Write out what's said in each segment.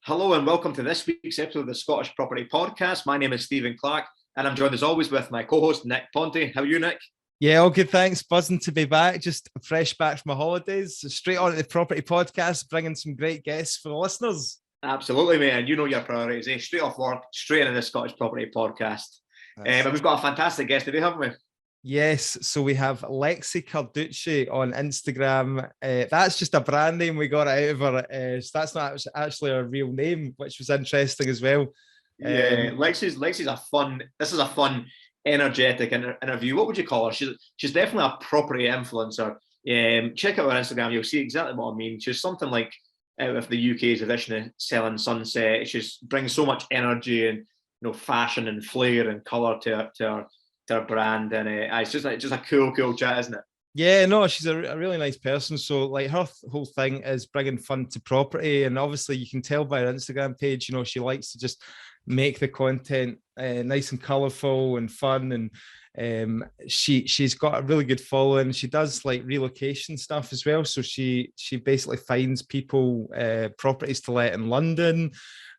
Hello and welcome to this week's episode of the Scottish Property Podcast. My name is Stephen Clark and I'm joined as always with my co-host Nick Ponte. How are you, Nick? Yeah, all good, thanks. Buzzing to be back, just fresh back from my holidays. Straight on to the Property Podcast, bringing some great guests for the listeners. Absolutely, mate, and you know your priorities, eh? Straight off work, straight into the Scottish Property Podcast. And we've got a fantastic guest today, haven't we? Yes, so we have Lexie Carducci on Instagram. That's just a brand name we got out of her. So that's not actually her real name, which was interesting as well. Yeah, Lexie's a fun. This is a fun, energetic interview. What would you call her? She's definitely a property influencer. Check out her Instagram. You'll see exactly what I mean. She's something like out of the UK's edition of Selling Sunset. She brings so much energy and fashion and flair and colour to her brand, and it's just a cool chat, isn't it? Yeah, no, she's a really nice person. So like her whole thing is bringing fun to property, and obviously you can tell by her Instagram page, she likes to just make the content nice and colourful and fun, and she's got a really good following. She does like relocation stuff as well, so she basically finds people properties to let in London,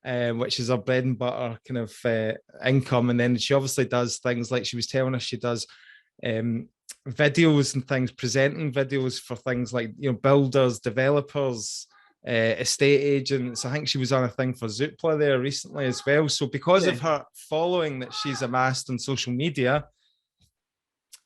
which is her bread and butter kind of income. And then she obviously does things like she was telling us she does videos and things, presenting videos for things like builders, developers, estate agents. I think she was on a thing for Zoopla there recently as well. So because of her following that she's amassed on social media,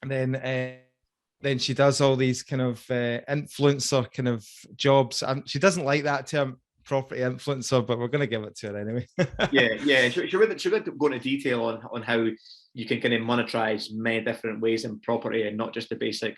then she does all these kind of influencer kind of jobs. She doesn't like that term, property influencer, but we're going to give it to her anyway. yeah. She would go into detail on how you can kind of monetize many different ways in property and not just the basic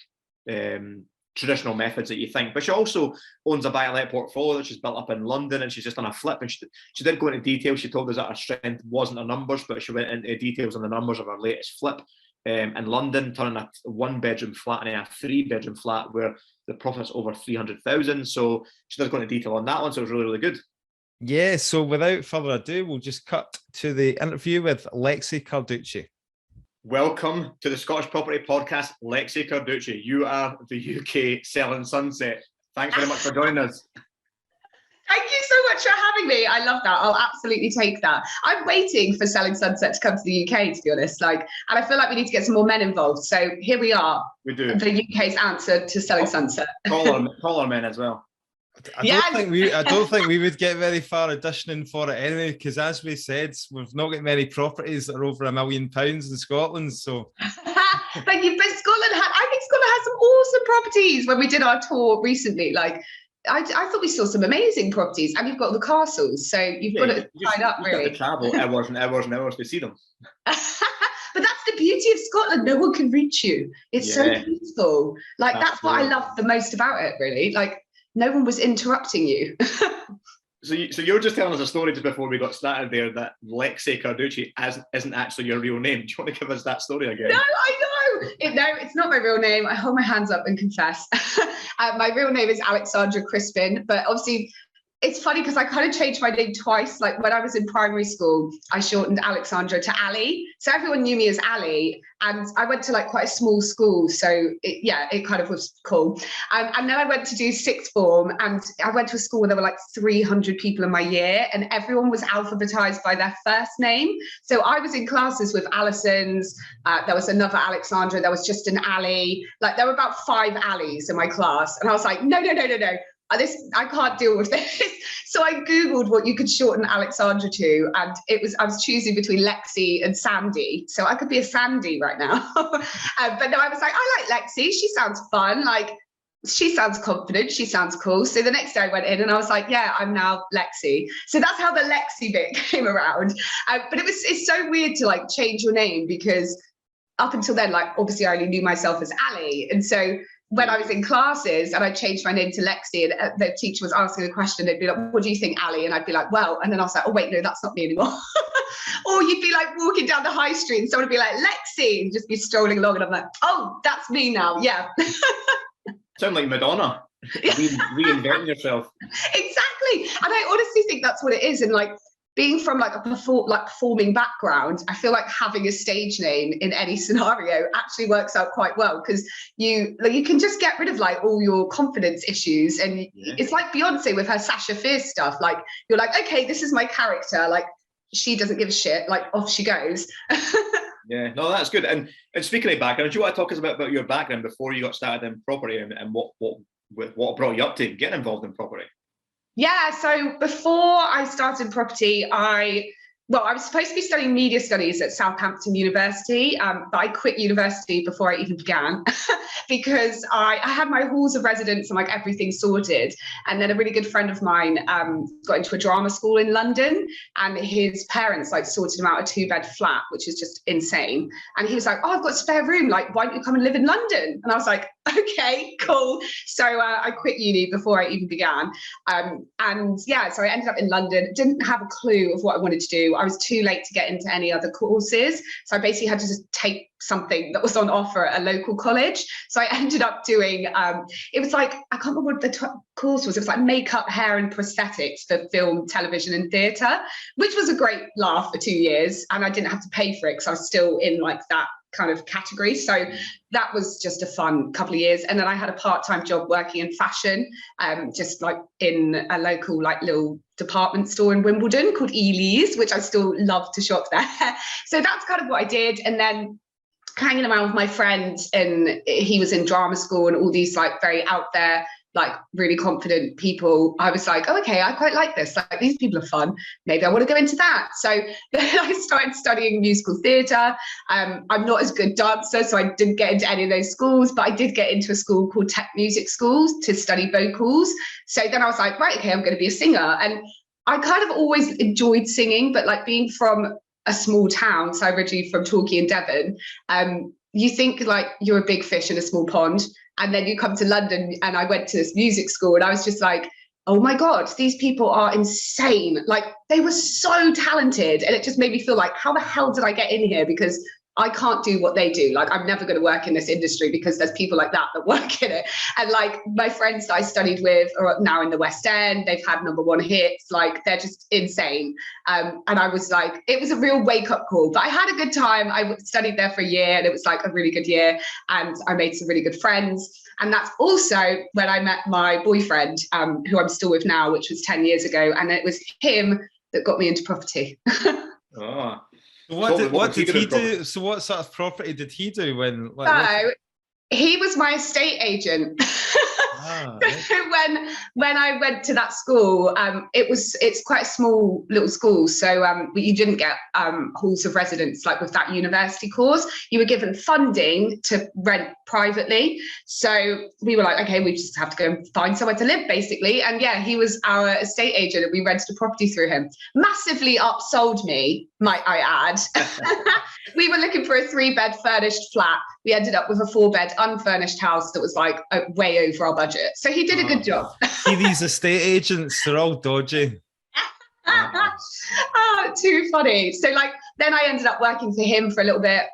traditional methods that you think. But she also owns a buy-to-let portfolio that she's built up in London, and she's just done a flip. And she did go into detail. She told us that her strength wasn't her numbers, but she went into details on the numbers of her latest flip in London, turning a one-bedroom flat into a three-bedroom flat where the profit's over 300,000. So she does go into detail on that one. So it was really good. Yeah. So without further ado, we'll just cut to the interview with Lexie Carducci. Welcome to the Scottish Property Podcast, Lexie Carducci. You are the UK Selling Sunset. Thanks very much for joining us. Thank you so much for having me. I love that. I'll absolutely take that. I'm waiting for Selling Sunset to come to the UK, to be honest. And I feel like we need to get some more men involved. So here we are. We do. The UK's answer to Selling Sunset. Call our men as well. I don't think we would get very far auditioning for it anyway, because as we said, we've not got many properties that are over £1 million in Scotland. So but Scotland I think Scotland has some awesome properties. When we did our tour recently, I thought we saw some amazing properties, and you've got the castles, so you've got to sign up really. To travel hours and hours and hours to see them. But that's the beauty of Scotland. No one can reach you. It's so peaceful. That's what I love the most about it, really. No one was interrupting you. So you were just telling us a story just before we got started there that Lexie Carducci isn't actually your real name. Do you want to give us that story again? No, I know. No, it's not my real name. I hold my hands up and confess. My real name is Alexandra Crispin, but obviously it's funny because I kind of changed my name twice. When I was in primary school, I shortened Alexandra to Ali. So everyone knew me as Ali. And I went to quite a small school. So it kind of was cool. And then I went to do sixth form, and I went to a school where there were 300 people in my year, and everyone was alphabetized by their first name. So I was in classes with Alisons. There was another Alexandra. There was just an Ali. There were about 5 Alis in my class. And I was like, no. I can't deal with this. So I Googled what you could shorten Alexandra to, and I was choosing between Lexie and Sandy. So I could be a Sandy right now. But no, I was like, I like Lexie. She sounds fun. She sounds confident. She sounds cool. So the next day I went in and I was like, yeah, I'm now Lexie. So that's how the Lexie bit came around. But it's so weird to change your name, because up until then, obviously I only knew myself as Ali. And so when I was in classes and I changed my name to Lexie, and the teacher was asking a question, they'd be like, what do you think, Ali? And I'd be like, well, and then I was like, oh, wait, no, that's not me anymore. Or you'd be walking down the high street and someone would be like, Lexie, and just be strolling along. And I'm like, oh, that's me now. Yeah. Sound like Madonna. Reinventing yourself. Exactly. And I honestly think that's what it is. And being from like a performing background, I feel like having a stage name in any scenario actually works out quite well, because you can just get rid of like all your confidence issues. And it's like Beyonce with her Sasha Fierce stuff. Like, you're like, okay, this is my character. Like, she doesn't give a shit. Like, off she goes. Yeah, no, that's good. And speaking of background, do you want to talk us about your background before you got started in property, and what brought you up to getting involved in property? Yeah, so before I started property, I was supposed to be studying media studies at Southampton University, but I quit university before I even began because I had my halls of residence and like everything sorted. And then a really good friend of mine got into a drama school in London, and his parents like sorted him out a 2-bed flat, which is just insane. And he was like, oh, I've got a spare room. Like, why don't you come and live in London? And I was like, okay, cool. So I quit uni before I even began. And yeah, so I ended up in London, didn't have a clue of what I wanted to do. I was too late to get into any other courses. So I basically had to just take something that was on offer at a local college. So I ended up doing, it was like, I can't remember what the course was. It was like makeup, hair and prosthetics for film, television and theatre, which was a great laugh for 2 years. And I didn't have to pay for it because I was still in like that kind of category. So that was just a fun couple of years. And then I had a part-time job working in fashion, just like in a local like little department store in Wimbledon called Ely's, which I still love to shop there. So that's kind of what I did. And then hanging around with my friend, and he was in drama school and all these like very out there, like really confident people. I was like, oh, okay, I quite like this. Like, these people are fun. Maybe I want to go into that. So then I started studying musical theatre. I'm not as good dancer, so I didn't get into any of those schools, but I did get into a school called Tech Music Schools to study vocals. So then I was like, right, okay, I'm going to be a singer. And I kind of always enjoyed singing, but like being from a small town, so originally from Torquay in Devon, you think like you're a big fish in a small pond. And then you come to London, and I went to this music school, and I was just like, oh my God, these people are insane. Like, they were so talented. And it just made me feel like, how the hell did I get in here? Because I can't do what they do. Like, I'm never going to work in this industry because there's people like that work in it. And like my friends that I studied with are now in the West End. They've had #1 hits. Like, they're just insane. And I was like, it was a real wake up call, but I had a good time. I studied there for a year, and it was like a really good year. And I made some really good friends. And that's also when I met my boyfriend, who I'm still with now, which was 10 years ago. And it was him that got me into property. Oh. What did he do? So what sort of property did he do when? So he was my estate agent. Right. when I went to that school, it's quite a small little school, so you didn't get halls of residence like with that university course. You were given funding to rent privately. So we were like, okay, we just have to go and find somewhere to live, basically. And yeah, he was our estate agent, and we rented a property through him. Massively upsold me, might I add. We were looking for a 3-bed furnished flat. We ended up with a 4-bed unfurnished house that was like way over our budget. So he did a good job. See, these estate agents, they're all dodgy. Oh, too funny. So like, then I ended up working for him for a little bit,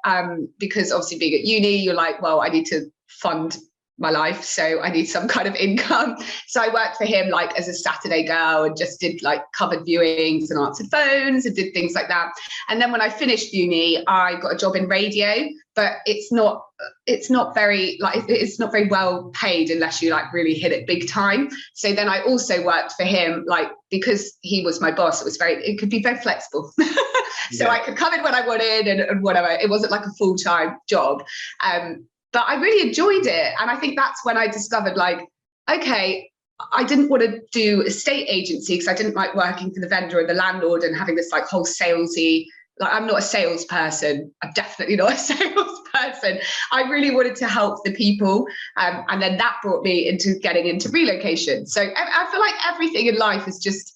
because obviously being at uni, you're like, well, I need to fund my life, so I need some kind of income. So I worked for him like as a Saturday girl, and just did like covered viewings and answered phones and did things like that. And then when I finished uni, I got a job in radio, but it's not very well paid unless you like really hit it big time. So then I also worked for him, like, because he was my boss, it could be very flexible. So yeah. I could come in when I wanted and whatever. It wasn't like a full-time job. But I really enjoyed it. And I think that's when I discovered, like, okay, I didn't want to do estate agency because I didn't like working for the vendor or the landlord and having this like whole salesy, like, I'm not a salesperson. I'm definitely not a salesperson. I really wanted to help the people. And then that brought me into getting into relocation. So I feel like everything in life is just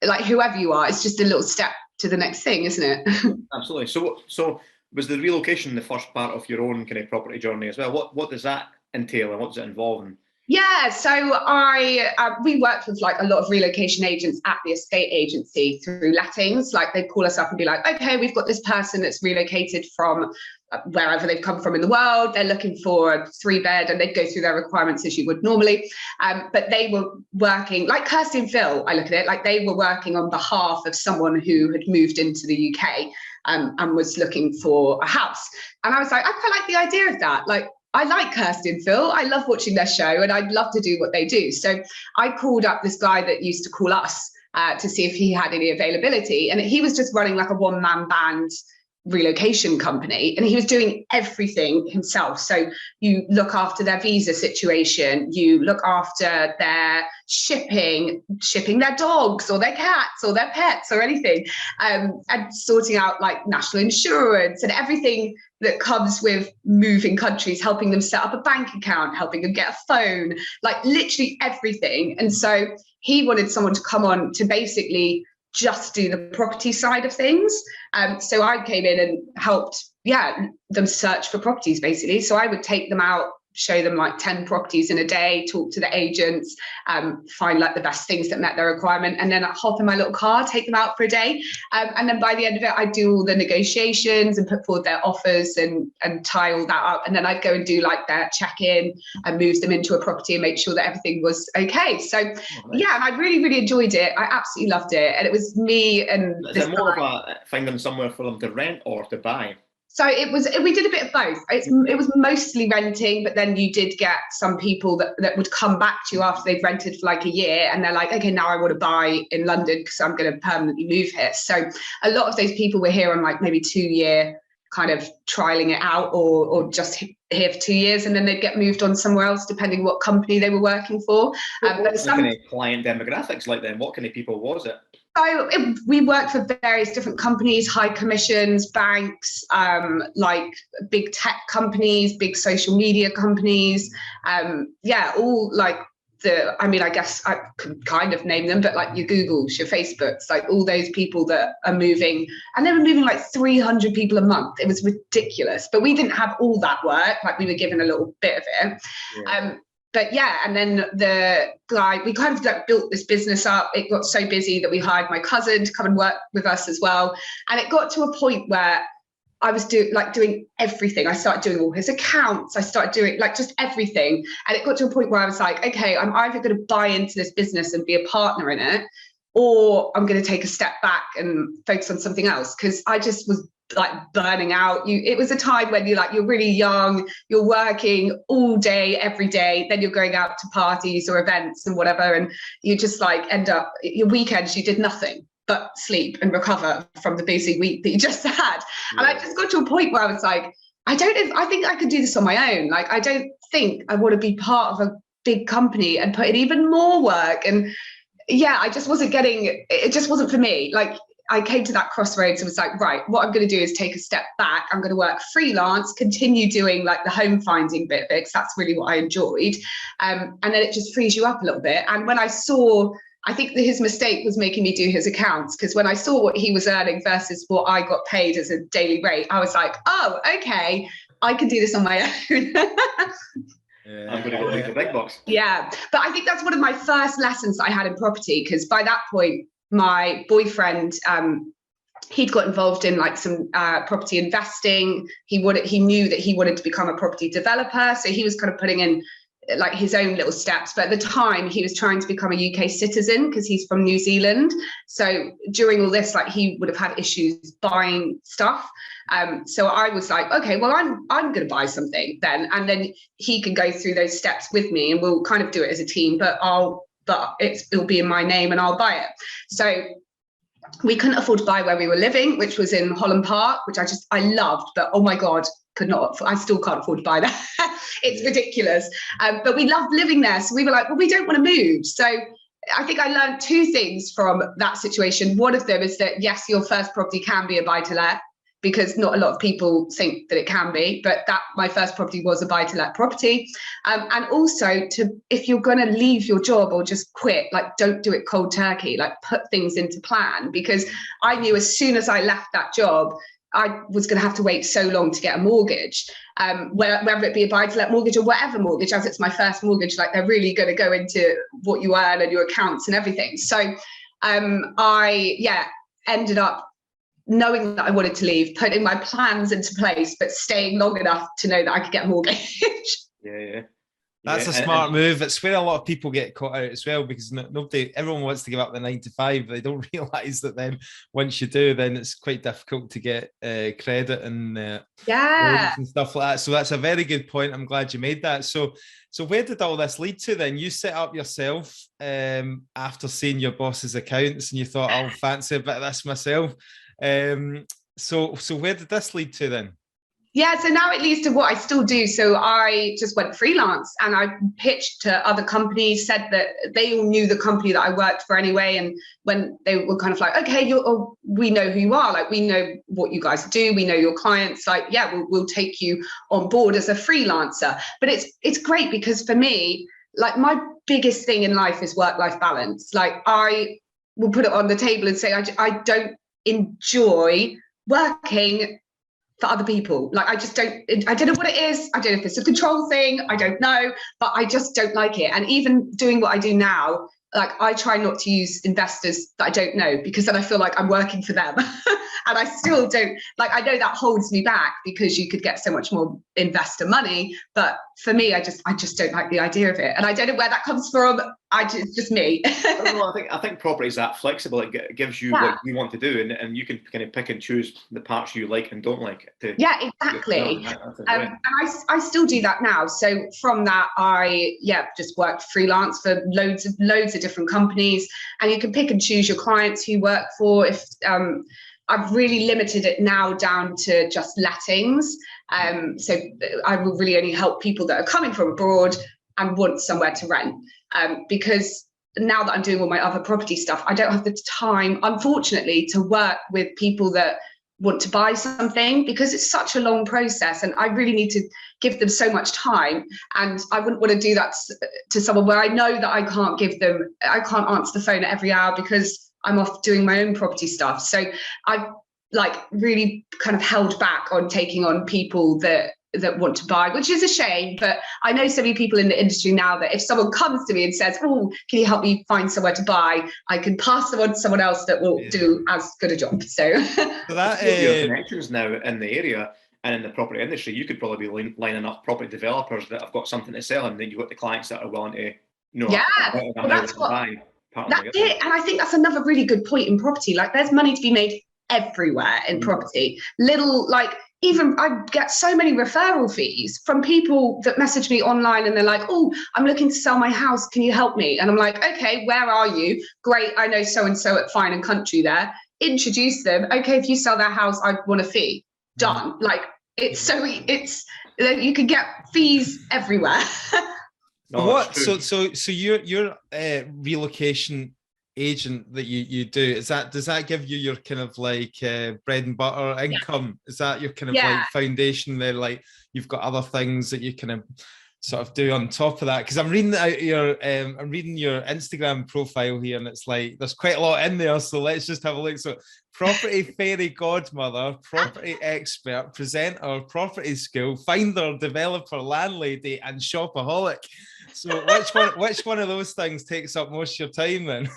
like, whoever you are, it's just a little step to the next thing, isn't it? Absolutely. So was the relocation the first part of your own kind of property journey as well? What does that entail, and what does it involve? Yeah, so we worked with like a lot of relocation agents at the estate agency through lettings. Like, they'd call us up and be like, okay, we've got this person that's relocated from wherever they've come from in the world. They're looking for a 3-bed, and they'd go through their requirements as you would normally. But they were working, like Kirsty and Phil, I look at it, like they were working on behalf of someone who had moved into the UK and was looking for a house. And I was like, I quite like the idea of that. Like, I like Kirsty and Phil. I love watching their show, and I'd love to do what they do. So I called up this guy that used to call us to see if he had any availability. And he was just running like a one-man band relocation company, and he was doing everything himself. So you look after their visa situation, you look after their shipping their dogs or their cats or their pets or anything, and sorting out like national insurance and everything that comes with moving countries, helping them set up a bank account, helping them get a phone, like literally everything. And so he wanted someone to come on to basically just do the property side of things. So I came in and helped, them search for properties basically. So I would take them out, show them like 10 properties in a day, talk to the agents, find like the best things that met their requirement, and then I'd hop in my little car, take them out for a day. And then by the end of it, I'd do all the negotiations and put forward their offers and tie all that up. And then I'd go and do like their check-in and move them into a property and make sure that everything was okay. So and I really, really enjoyed it. I absolutely loved it. And it was me and is it more of a find them somewhere for them to rent or to buy? So we did a bit of both. It was mostly renting, but then you did get some people that would come back to you after they've rented for like a year, and they're like, okay, now I want to buy in London because I'm going to permanently move here. So a lot of those people were here on like maybe 2-year kind of trialing it out, or just here for 2 years, and then they'd get moved on somewhere else depending what company they were working for. What was the kind of client demographics like then? What kind of people was it? So we worked for various different companies, high commissions, banks, like big tech companies, big social media companies. All like I guess I could kind of name them, but like your Googles, your Facebooks, like all those people that are moving, and they were moving like 300 people a month. It was ridiculous, but we didn't have all that work. Like we were given a little bit of it. Yeah. And then the guy, we kind of like built this business up. It got so busy that we hired my cousin to come and work with us as well. And it got to a point where I was doing everything. I started doing all his accounts. I started doing like just everything. And it got to a point where I was like, okay, I'm either going to buy into this business and be a partner in it, or I'm going to take a step back and focus on something else. Because I just was like burning out. It was a time when you're really young, you're working all day, every day, then you're going out to parties or events and whatever, and you just like end up, your weekends, you did nothing but sleep and recover from the busy week that you just had. Yeah. And I just got to a point where I was like, I think I could do this on my own. Like, I don't think I want to be part of a big company and put in even more work. And I just wasn't it just wasn't for me. Like, I came to that crossroads and was like, right, what I'm going to do is take a step back. I'm going to work freelance, continue doing like the home finding bit of it, because that's really what I enjoyed. And then it just frees you up a little bit. And when I think that his mistake was making me do his accounts, because when I saw what he was earning versus what I got paid as a daily rate, I was like, oh, okay, I can do this on my own. I'm going to go make the big box. Yeah, but I think that's one of my first lessons that I had in property, because by that point, my boyfriend, he'd got involved in like some property investing. He knew that he wanted to become a property developer, so he was kind of putting in like his own little steps. But at the time, he was trying to become a UK citizen because he's from New Zealand. So during all this, like, he would have had issues buying stuff. So I was like, okay, well, I'm going to buy something then, and then he can go through those steps with me, and we'll kind of do it as a team. But it'll be in my name and I'll buy it. So we couldn't afford to buy where we were living, which was in Holland Park, which I loved, but oh my God, I still can't afford to buy that. It's ridiculous. But we loved living there. So we were like, well, we don't want to move. So I think I learned 2 things from that situation. One of them is that, yes, your first property can be a buy-to-let, because not a lot of people think that it can be, but my first property was a buy-to-let property. And also, if you're going to leave your job or just quit, like, don't do it cold turkey, like, put things into plan, because I knew as soon as I left that job, I was going to have to wait so long to get a mortgage, whether it be a buy-to-let mortgage or whatever mortgage, as it's my first mortgage, like, they're really going to go into what you earn and your accounts and everything. So I ended up knowing that I wanted to leave, putting my plans into place, but staying long enough to know that I could get a mortgage. Yeah. That's a smart move. It's where a lot of people get caught out as well, because everyone wants to give up the 9 to 5. They don't realise that then once you do, then it's quite difficult to get credit and loans and stuff like that. So that's a very good point. I'm glad you made that. So where did all this lead to then? You set up yourself after seeing your boss's accounts, and you thought, I'll fancy a bit of this myself. So where did this lead to then? Yeah, so now it leads to what I still do. So I just went freelance, and I pitched to other companies, said that they all knew the company that I worked for anyway. And when they were kind of like, okay, we know who you are, like, we know what you guys do, we know your clients, like, yeah, we'll take you on board as a freelancer. But it's great because for me, like, my biggest thing in life is work-life balance. Like, I will put it on the table and say, I don't enjoy working for other people. Like, I don't know what it is. I don't know if it's a control thing. I don't know, but I just don't like it. And even doing what I do now, like, I try not to use investors that I don't know, because then I feel like I'm working for them. And I still don't, like, I know that holds me back because you could get so much more investor money. But for me, I just don't like the idea of it. And I don't know where that comes from. It's just me. I think property is that flexible. It gives you what you want to do, and you can kind of pick and choose the parts you like and don't like. Exactly. And I still do that now. So from that, I just worked freelance for loads of different companies, and you can pick and choose your clients who you work for. If I've really limited it now down to just lettings. So I will really only help people that are coming from abroad and want somewhere to rent. Because now that I'm doing all my other property stuff, I don't have the time, unfortunately, to work with people that want to buy something, because it's such a long process, and I really need to give them so much time. And I wouldn't want to do that to someone where I know that I can't answer the phone every hour because I'm off doing my own property stuff. So I've really kind of held back on taking on people that want to buy, which is a shame. But I know so many people in the industry now that if someone comes to me and says, oh, can you help me find somewhere to buy, I can pass them on to someone else that will do as good a job. So that your connections now in the area and in the property industry, you could probably be lining up property developers that have got something to sell, and then you've got the clients that are willing to that's it. And I think that's another really good point in property. Like, there's money to be made everywhere in property. Even I get so many referral fees from people that message me online, and they're like, oh, I'm looking to sell my house, can you help me? And I'm like, okay, where are you? Great, I know so-and-so at Fine and Country there. Introduce them. Okay, if you sell their house, I want a fee. Done. Like, you can get fees everywhere. So your relocation agent that you do, does that give you your kind of like bread and butter income? Is that your kind of like foundation there? Like, you've got other things that you kind of sort of do on top of that? Because I'm reading your Instagram profile here, and it's like there's quite a lot in there. So let's just have a look. So, property fairy godmother, property expert, presenter, property school, finder, developer, landlady, and shopaholic. So which one of those things takes up most of your time then?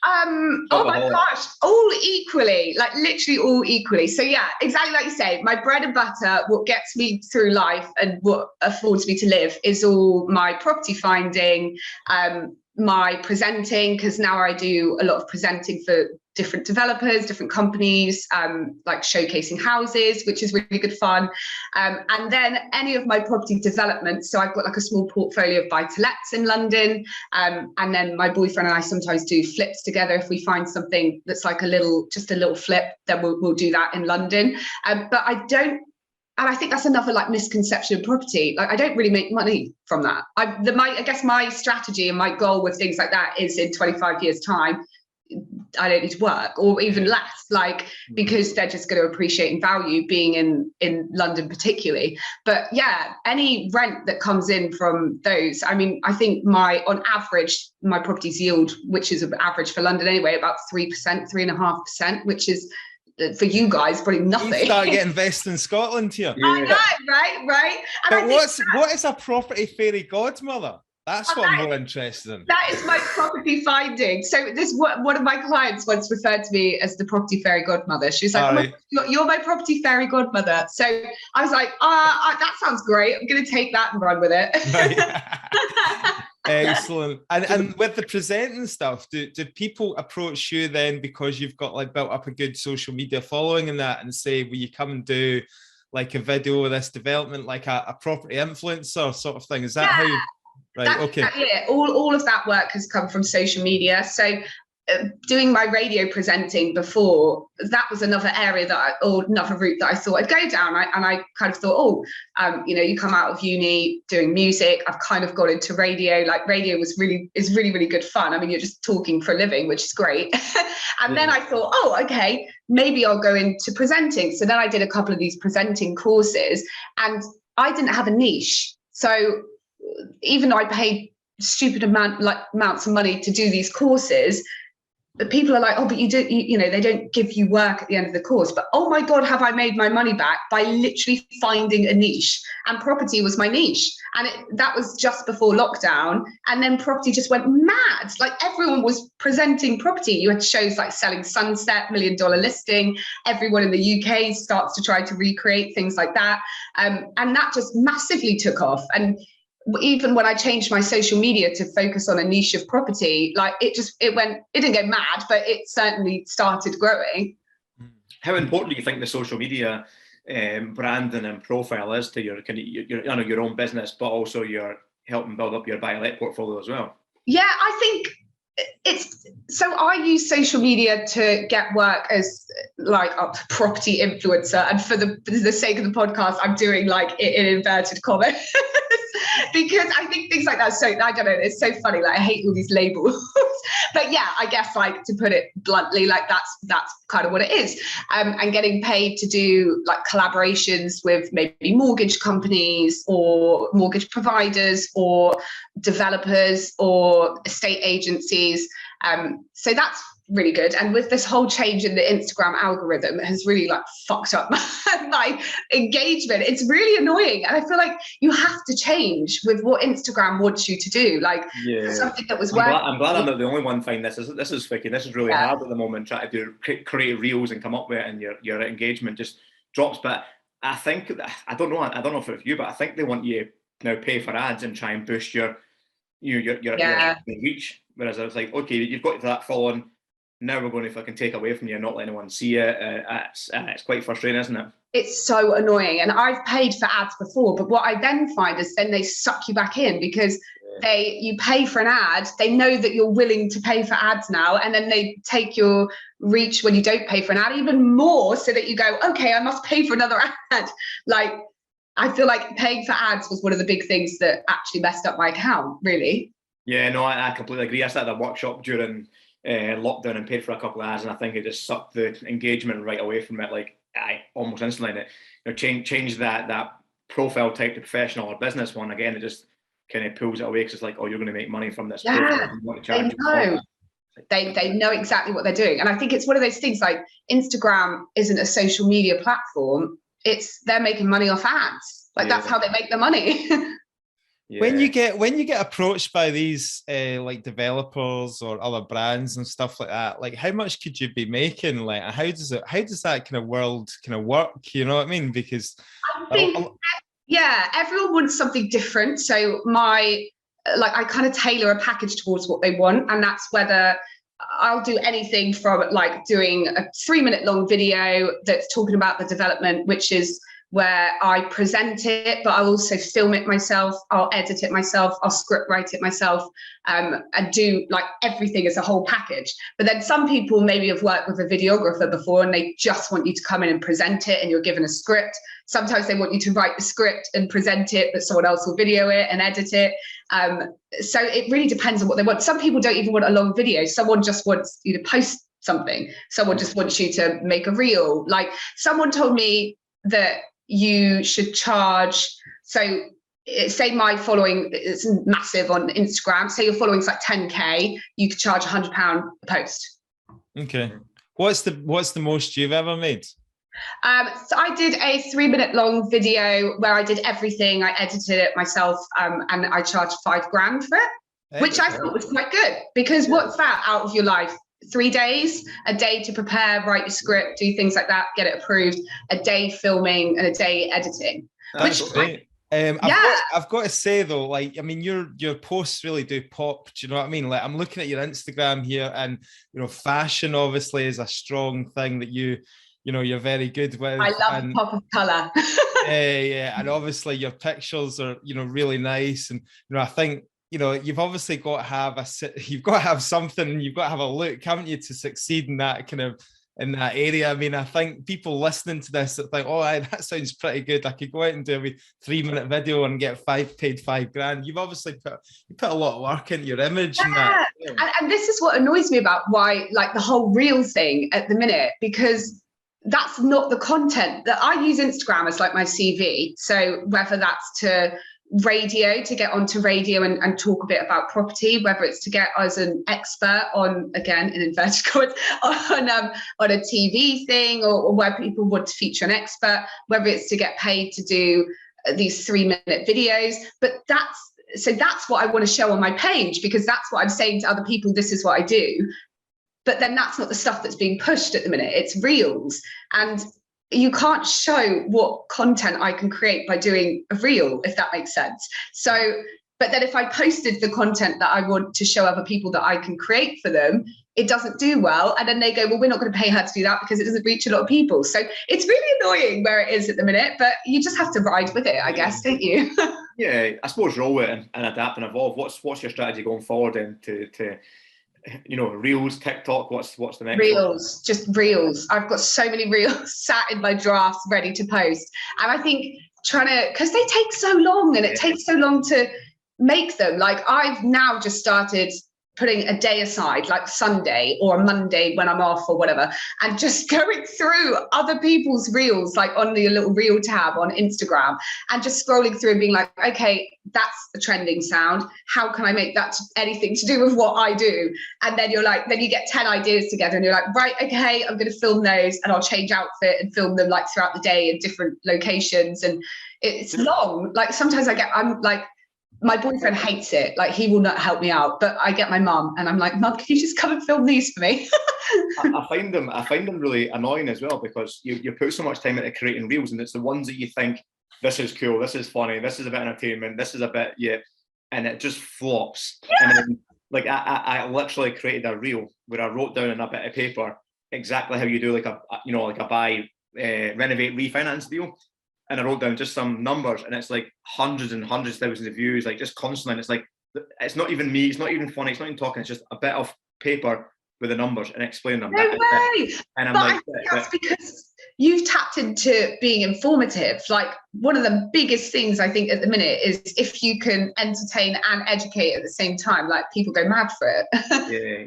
Oh my gosh, all equally, like literally all equally. So yeah, exactly like you say, my bread and butter, what gets me through life and what affords me to live, is all my property finding, my presenting, because now I do a lot of presenting for different developers, different companies, like showcasing houses, which is really good fun. And then any of my property development. So I've got like a small portfolio of buy-to-lets in London. And then my boyfriend and I sometimes do flips together. If we find something that's like just a little flip, then we'll do that in London. But and I think that's another like misconception of property. Like, I don't really make money from that. I guess my strategy and my goal with things like that is in 25 years time, I don't need to work, or even less, like, because they're just going to appreciate and value being in London particularly. But yeah, any rent that comes in from those, I mean, I think on average, my properties yield, which is an average for London anyway, about 3%, 3.5%, which is, for you guys, probably nothing. You start getting invested in Scotland here. I know, right? And but what is a property fairy godmother? That's what I'm more interested in. That is my property finding. So one of my clients once referred to me as the property fairy godmother. She was like, oh my God, you're my property fairy godmother. So I was like, that sounds great. I'm going to take that and run with it. Right. Excellent. And with the presenting stuff, do people approach you then because you've got like built up a good social media following and that, and say, will you come and do like a video of this development, like a property influencer sort of thing? Is that how you... Right. Okay. Yeah. All of that work has come from social media. So doing my radio presenting before, that was another area or another route that I thought I'd go down. And I kind of thought, you come out of uni doing music. I've kind of got into radio. Like radio is really, really good fun. I mean, you're just talking for a living, which is great. And then I thought, okay, maybe I'll go into presenting. So then I did a couple of these presenting courses, and I didn't have a niche. So even though I paid stupid amounts of money to do these courses, but people are like, oh, but they don't give you work at the end of the course. But oh my God, have I made my money back by literally finding a niche? And property was my niche. And that was just before lockdown. And then property just went mad. Like everyone was presenting property. You had shows like Selling Sunset, $1 Million Listing. Everyone in the UK starts to try to recreate things like that. And that just massively took off. And even when I changed my social media to focus on a niche of property, like it didn't go mad, but it certainly started growing. How important do you think the social media branding and profile is to your own business, but also your helping build up your buy-to-let portfolio as well? Yeah, I think I use social media to get work as like a property influencer, and for the sake of the podcast, I'm doing like it in inverted commas. Because I think things like that, so I don't know, it's so funny, like I hate all these labels. But yeah, I guess like to put it bluntly, like that's kind of what it is. And getting paid to do like collaborations with maybe mortgage companies or mortgage providers or developers or estate agencies. So that's really good. And with this whole change in the Instagram algorithm, it has really like fucked up my engagement. It's really annoying. And I feel like you have to change with what Instagram wants you to do. Like something that was working. I'm glad I'm not the only one finding this. This is freaking, this is really hard at the moment, trying to create reels and come up with it, and your engagement just drops. But I think, I don't know for you, but I think they want you now pay for ads and try and boost your reach. Whereas I was like, okay, you've got to that following. Now we're going to fucking take away from you and not let anyone see it. It's quite frustrating, isn't it? It's so annoying. And I've paid for ads before, but what I then find is then they suck you back in, because you pay for an ad, they know that you're willing to pay for ads now, and then they take your reach when you don't pay for an ad even more, so that you go, okay, I must pay for another ad. Like, I feel like paying for ads was one of the big things that actually messed up my account, really. Yeah, no, I completely agree. I started a workshop during lockdown and paid for a couple of ads, and I think it just sucked the engagement right away from it. Like, I almost instantly, change that profile type to professional or business one again. It just kind of pulls it away, because it's like, oh, you're going to make money from this. Yeah, they know. They know exactly what they're doing. And I think it's one of those things, like Instagram isn't a social media platform. They're making money off ads. Like, that's how they make their money. Yeah. When you get approached by these like developers or other brands and stuff like that, like how much could you be making? Like, how does that kind of world kind of work? You know what I mean? Because I think, everyone wants something different. So I kind of tailor a package towards what they want, and that's whether I'll do anything from like doing a 3-minute long video that's talking about the development, which is where I present it, but I'll also film it myself, I'll edit it myself, I'll script write it myself, and do like everything as a whole package. But then some people maybe have worked with a videographer before, and they just want you to come in and present it, and you're given a script. Sometimes they want you to write the script and present it, but someone else will video it and edit it. So it really depends on what they want. Some people don't even want a long video. Someone just wants you to post something. Someone just wants you to make a reel. Like, someone told me that you should charge, so say my following is massive on Instagram, say your following's like 10k, you could charge £100 a post. Okay. What's the most you've ever made? So I did a 3-minute long video where I did everything. I edited it myself, and I charged £5,000 for it, which I thought was quite good, because what's that out of your life? 3 days, a day to prepare, write your script, do things like that, get it approved, a day filming and a day editing. That's which great. I've got to say though, like, I mean, your posts really do pop. Do you know what I mean? Like, I'm looking at your Instagram here, and you know, fashion obviously is a strong thing that you're very good with. I love the pop of color. Yeah, and obviously your pictures are, really nice, and I think, you've obviously got to have something, you've got to have a look, haven't you, to succeed in that kind of, in that area. I mean, I think people listening to this that think, oh, that sounds pretty good, I could go out and do a 3-minute video and get paid £5,000. You've obviously put a lot of work into your image. Yeah. And this is what annoys me about why, like, the whole reel thing at the minute, because that's not the content that I use. Instagram as like my CV. So whether that's to radio, to get onto radio and talk a bit about property, whether it's to get as an expert on, again, in inverted commas, on a TV thing, or where people want to feature an expert, whether it's to get paid to do these 3-minute videos. But that's what I want to show on my page, because that's what I'm saying to other people, this is what I do. But then that's not the stuff that's being pushed at the minute. It's reels. And you can't show what content I can create by doing a reel, if that makes sense. So, but then if I posted the content that I want to show other people that I can create for them, it doesn't do well. And then they go, well, we're not going to pay her to do that because it doesn't reach a lot of people. So it's really annoying where it is at the minute, but you just have to ride with it, I guess, don't you? Yeah, I suppose roll with it and adapt and evolve. What's your strategy going forward then to reels, TikTok, what's the next reels one? Just reels. I've got so many reels sat in my drafts ready to post, and I think because they take so long, and it takes so long to make them. Like, I've now just started putting a day aside, like Sunday or a Monday when I'm off or whatever, and just going through other people's reels, like on the little reel tab on Instagram, and just scrolling through and being like, okay, that's a trending sound. How can I make that anything to do with what I do? And then then you get 10 ideas together and you're like, right, okay, I'm going to film those, and I'll change outfit and film them like throughout the day in different locations. And it's long. Like, sometimes I'm like, my boyfriend hates it. Like, he will not help me out, but I get my mum and I'm like, Mum, can you just come and film these for me? I find them really annoying as well, because you put so much time into creating reels, and it's the ones that you think, this is cool, this is funny, this is a bit of entertainment, this is a bit, and it just flops. Yeah. And then, like, I literally created a reel where I wrote down on a bit of paper exactly how you do like a buy, renovate, refinance deal. And I wrote down just some numbers, and it's like hundreds and hundreds of thousands of views, like just constantly. And it's like, it's not even me, it's not even funny, it's not even talking, it's just a bit of paper with the numbers and explain them. No way! And I'm like, that's because you've tapped into being informative. Like, one of the biggest things I think at the minute is if you can entertain and educate at the same time, like, people go mad for it.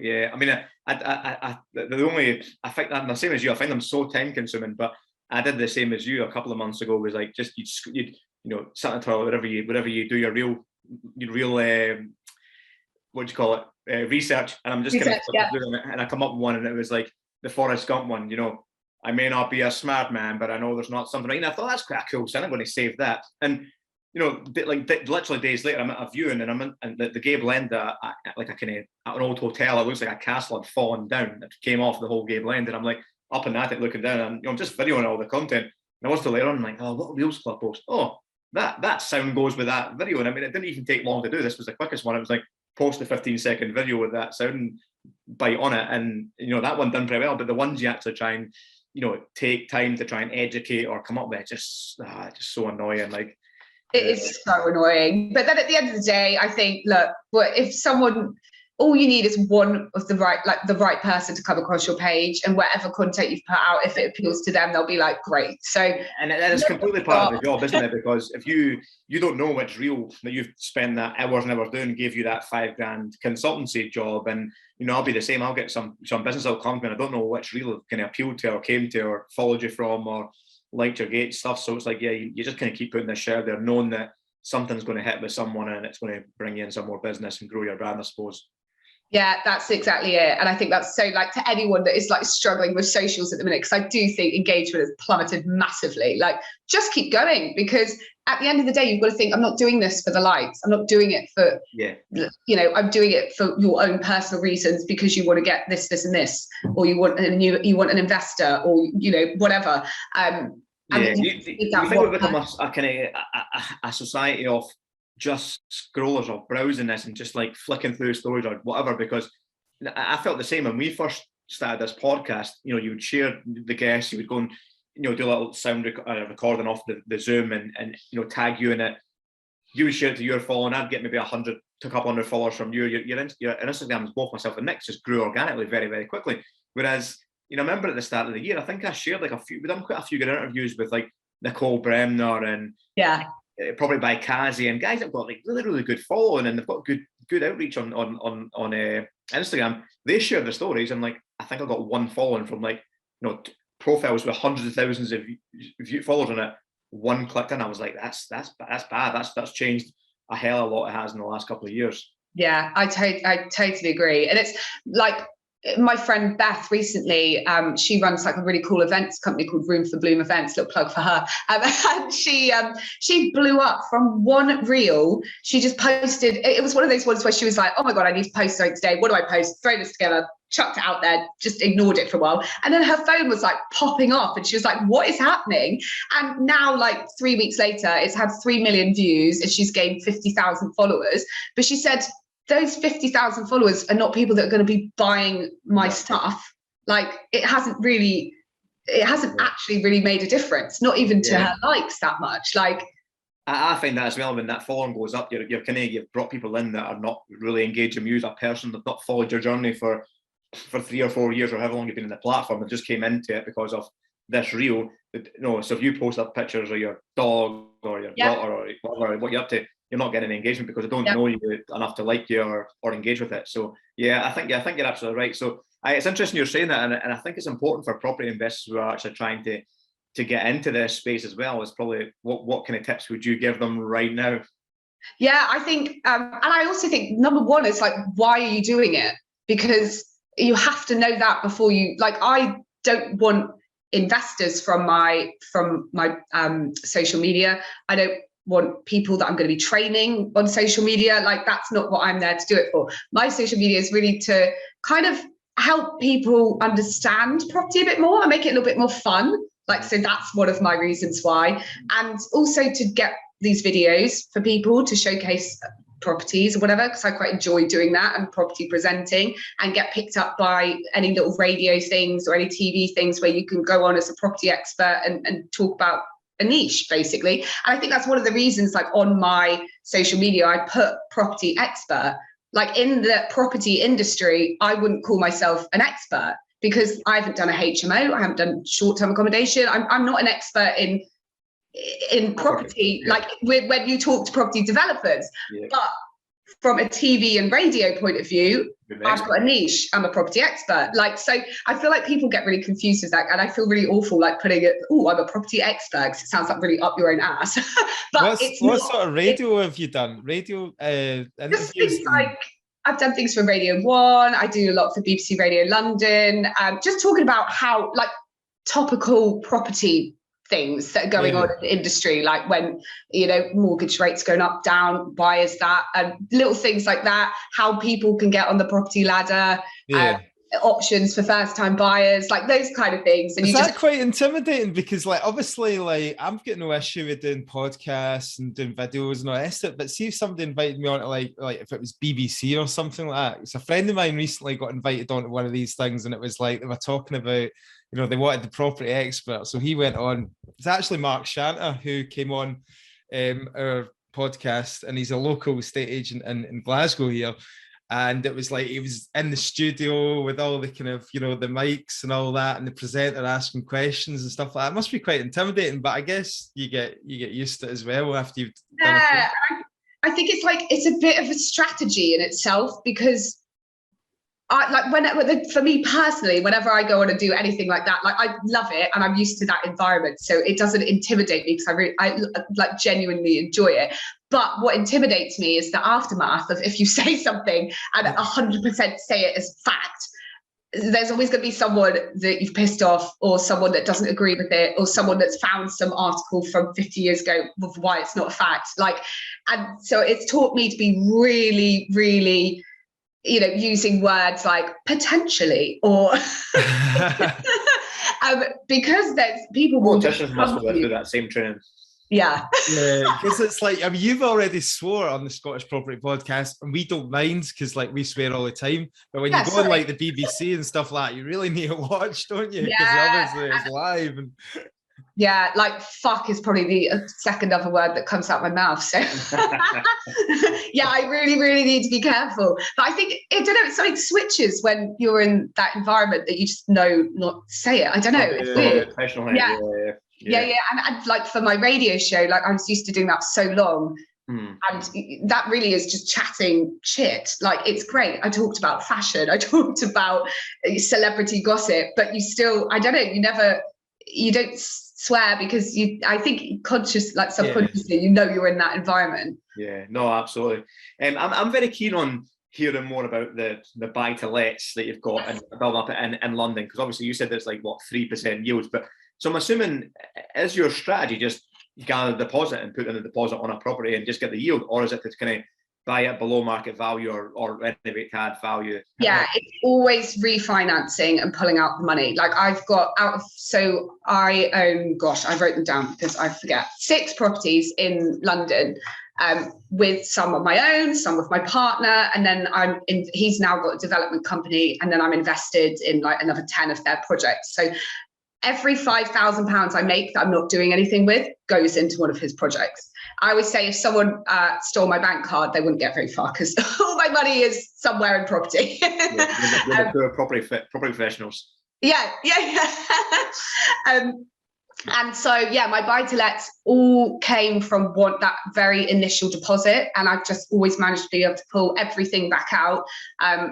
Yeah. I mean, I think I'm the same as you. I find them so time consuming, but I did the same as you a couple of months ago. Was like, just you'd sit in the toilet, wherever you do your real what do you call it, research, and I'm just doing it, and I come up with one, and it was like the Forrest Gump one. I may not be a smart man, but I know there's not something right. And I thought, that's quite a cool sign, I'm going to save that. And literally days later, I'm at a viewing, and the gable end, like an old hotel. It looks like a castle had fallen down. It came off the whole gable end, and I'm like, up in attic looking down, and I'm just videoing all the content. And I was to later on, I'm like, oh, what reels club post? Oh, that sound goes with that video. And I mean, it didn't even take long to do. This was the quickest one. It was like, post a 15-second video with that sound bite on it, and that one done pretty well. But the ones you actually try and take time to try and educate or come up with, just so annoying. Like, it is so annoying. But then at the end of the day, I think, look, if someone, all you need is one of the right person to come across your page, and whatever content you've put out, if it appeals to them, they'll be like, great. So, and it's completely part of the job, isn't it? Because if you don't know which reel that you've spent that hours and hours doing gave you that £5,000 consultancy job, and I'll be the same. I'll get some business will come and I don't know which reel kind of appealed to or came to or followed you from or liked your gate stuff. So it's like, you just kind of keep putting this share there, knowing that something's going to hit with someone and it's going to bring you in some more business and grow your brand, I suppose. Yeah, that's exactly it. And I think that's so, like, to anyone that is like struggling with socials at the minute, because I do think engagement has plummeted massively. Like, just keep going, because at the end of the day, you've got to think, I'm not doing this for the likes. I'm not doing it for, I'm doing it for your own personal reasons, because you want to get this, this, and this, or you want an investor, or, whatever. You think we've become a kind of a society of just scrollers or browsing this and just like flicking through stories or whatever? Because I felt the same when we first started this podcast. You would share the guests, you would go and do a little sound recording off the Zoom and tag you in it. You would share it to your following. I'd get maybe 100 to a couple hundred followers from you. Your Instagrams, both myself and Nick, just grew organically very, very quickly. Whereas, I remember at the start of the year, I think I shared we've done quite a few good interviews with like Nicole Bremner and probably by Kazi, and guys that have got like really, really good following, and they've got good outreach on Instagram. They share the stories, and like I think I got one following from like profiles with hundreds of thousands of followers on it. One clicked in, I was like, that's bad. That's changed a hell of a lot. It has in the last couple of years. Yeah, I totally agree, and it's like, my friend Beth recently, she runs like a really cool events company called Room for Bloom Events, little plug for her. And she blew up from one reel. She just posted, it was one of those ones where she was like, oh my God, I need to post something today. What do I post? Throw this together, chucked it out there, just ignored it for a while. And then her phone was like popping off, and she was like, what is happening? And now, like 3 weeks later, it's had 3 million views and she's gained 50,000 followers. But she said, those 50,000 followers are not people that are going to be buying my stuff. Like, it hasn't actually really made a difference, not even to her likes that much. Like, I find that as well, when that following goes up, you've brought people in that are not really engaged in you as a person. They've not followed your journey for 3 or 4 years, or however long you've been in the platform. They just came into it because of this reel. So if you post up pictures of your dog or your daughter or whatever, what you're up to, you're not getting any engagement because they don't know you enough to like you or engage with it. So I think you're absolutely right. So it's interesting you're saying that, and I think it's important for property investors who are actually trying to get into this space as well. Is probably what kind of tips would you give them right now? Yeah, I think, and I also think number one is like, why are you doing it? Because you have to know that before you, like, I don't want investors from my social media. I don't want people that I'm going to be training on social media. Like, that's not what I'm there to do it for. My social media is really to kind of help people understand property a bit more and make it a little bit more fun. Like, so that's one of my reasons why. And also to get these videos for people to showcase properties or whatever, because I quite enjoy doing that and property presenting, and get picked up by any little radio things or any TV things where you can go on as a property expert and talk about a niche, basically. And I think that's one of the reasons, like, on my social media, I put property expert. Like, in the property industry, I wouldn't call myself an expert because I haven't done a HMO, I haven't done short-term accommodation. I'm not an expert in property, like when you talk to property developers. But from a TV and radio point of view, I've got a niche. I'm a property expert. Like, so I feel like people get really confused with that, and I feel really awful like putting it, oh, I'm a property expert, because it sounds like really up your own ass. But what sort of radio have you done? Radio just things like, I've done things for Radio 1. I do a lot for BBC Radio London. Just talking about how, like, topical property things that are going on in the industry, like when, mortgage rates going up, down, buyers that, and little things like that, how people can get on the property ladder, options for first-time buyers, like those kind of things. And is that quite intimidating? Because, like, obviously, like, I've got no issue with doing podcasts and doing videos and all this, but see if somebody invited me on to like if it was BBC or something like that. It's a friend of mine recently got invited onto one of these things, and it was like they were talking about, they wanted the property expert. So he went on. It's actually Mark Shanter who came on our podcast, and he's a local estate agent in Glasgow here. And it was like he was in the studio with all the kind of, the mics and all that, and the presenter asking questions and stuff like that. It must be quite intimidating, but I guess you get used to it as well after you've done it. I think it's a bit of a strategy in itself, because For me personally, whenever I go on and do anything like that, like I love it and I'm used to that environment, so it doesn't intimidate me because I like genuinely enjoy it. But what intimidates me is the aftermath of if you say something and 100% say it as fact. There's always going to be someone that you've pissed off, or someone that doesn't agree with it, or someone that's found some article from 50 years ago of why it's not a fact. Like, and so it's taught me to be really, really, using words like potentially or because there's people will just politicians must go through that same training. Yeah, because it's like, I mean, you've already swore on the Scottish Property Podcast, and we don't mind because like we swear all the time. But when you go on like the BBC and stuff like that, you really need to watch, don't you? Because obviously it's live. And yeah, like fuck is probably the second other word that comes out my mouth. So yeah, I really, really need to be careful. But I think, I don't know, something switches when you're in that environment that you just know not to say it. I don't know. It's weird. Yeah. And like for my radio show, like I was used to doing that so long. And that really is just chatting shit. Like, it's great. I talked about fashion. I talked about celebrity gossip, but you still, I don't know, you don't swear because I think subconsciously, you're in that environment. Yeah, no, absolutely. I'm very keen on hearing more about the buy-to-lets that you've got and build up in London, because obviously you said there's like, 3% yields, but so I'm assuming, is your strategy just gather a deposit and put in a deposit on a property and just get the yield, or is it to kind of buy it below market value or renovate to add value? Yeah, it's always refinancing and pulling out the money. Like I've got I own, I wrote them down because I forget, 6 properties in London, with some of my own, some with my partner, and then he's now got a development company, and then I'm invested in like another 10 of their projects. So every £5,000 I make that I'm not doing anything with goes into one of his projects. I always say if someone stole my bank card, they wouldn't get very far because all my money is somewhere in property. You're the property professionals. Yeah. And so, my buy-to-lets all came from that very initial deposit, and I've just always managed to be able to pull everything back out. I've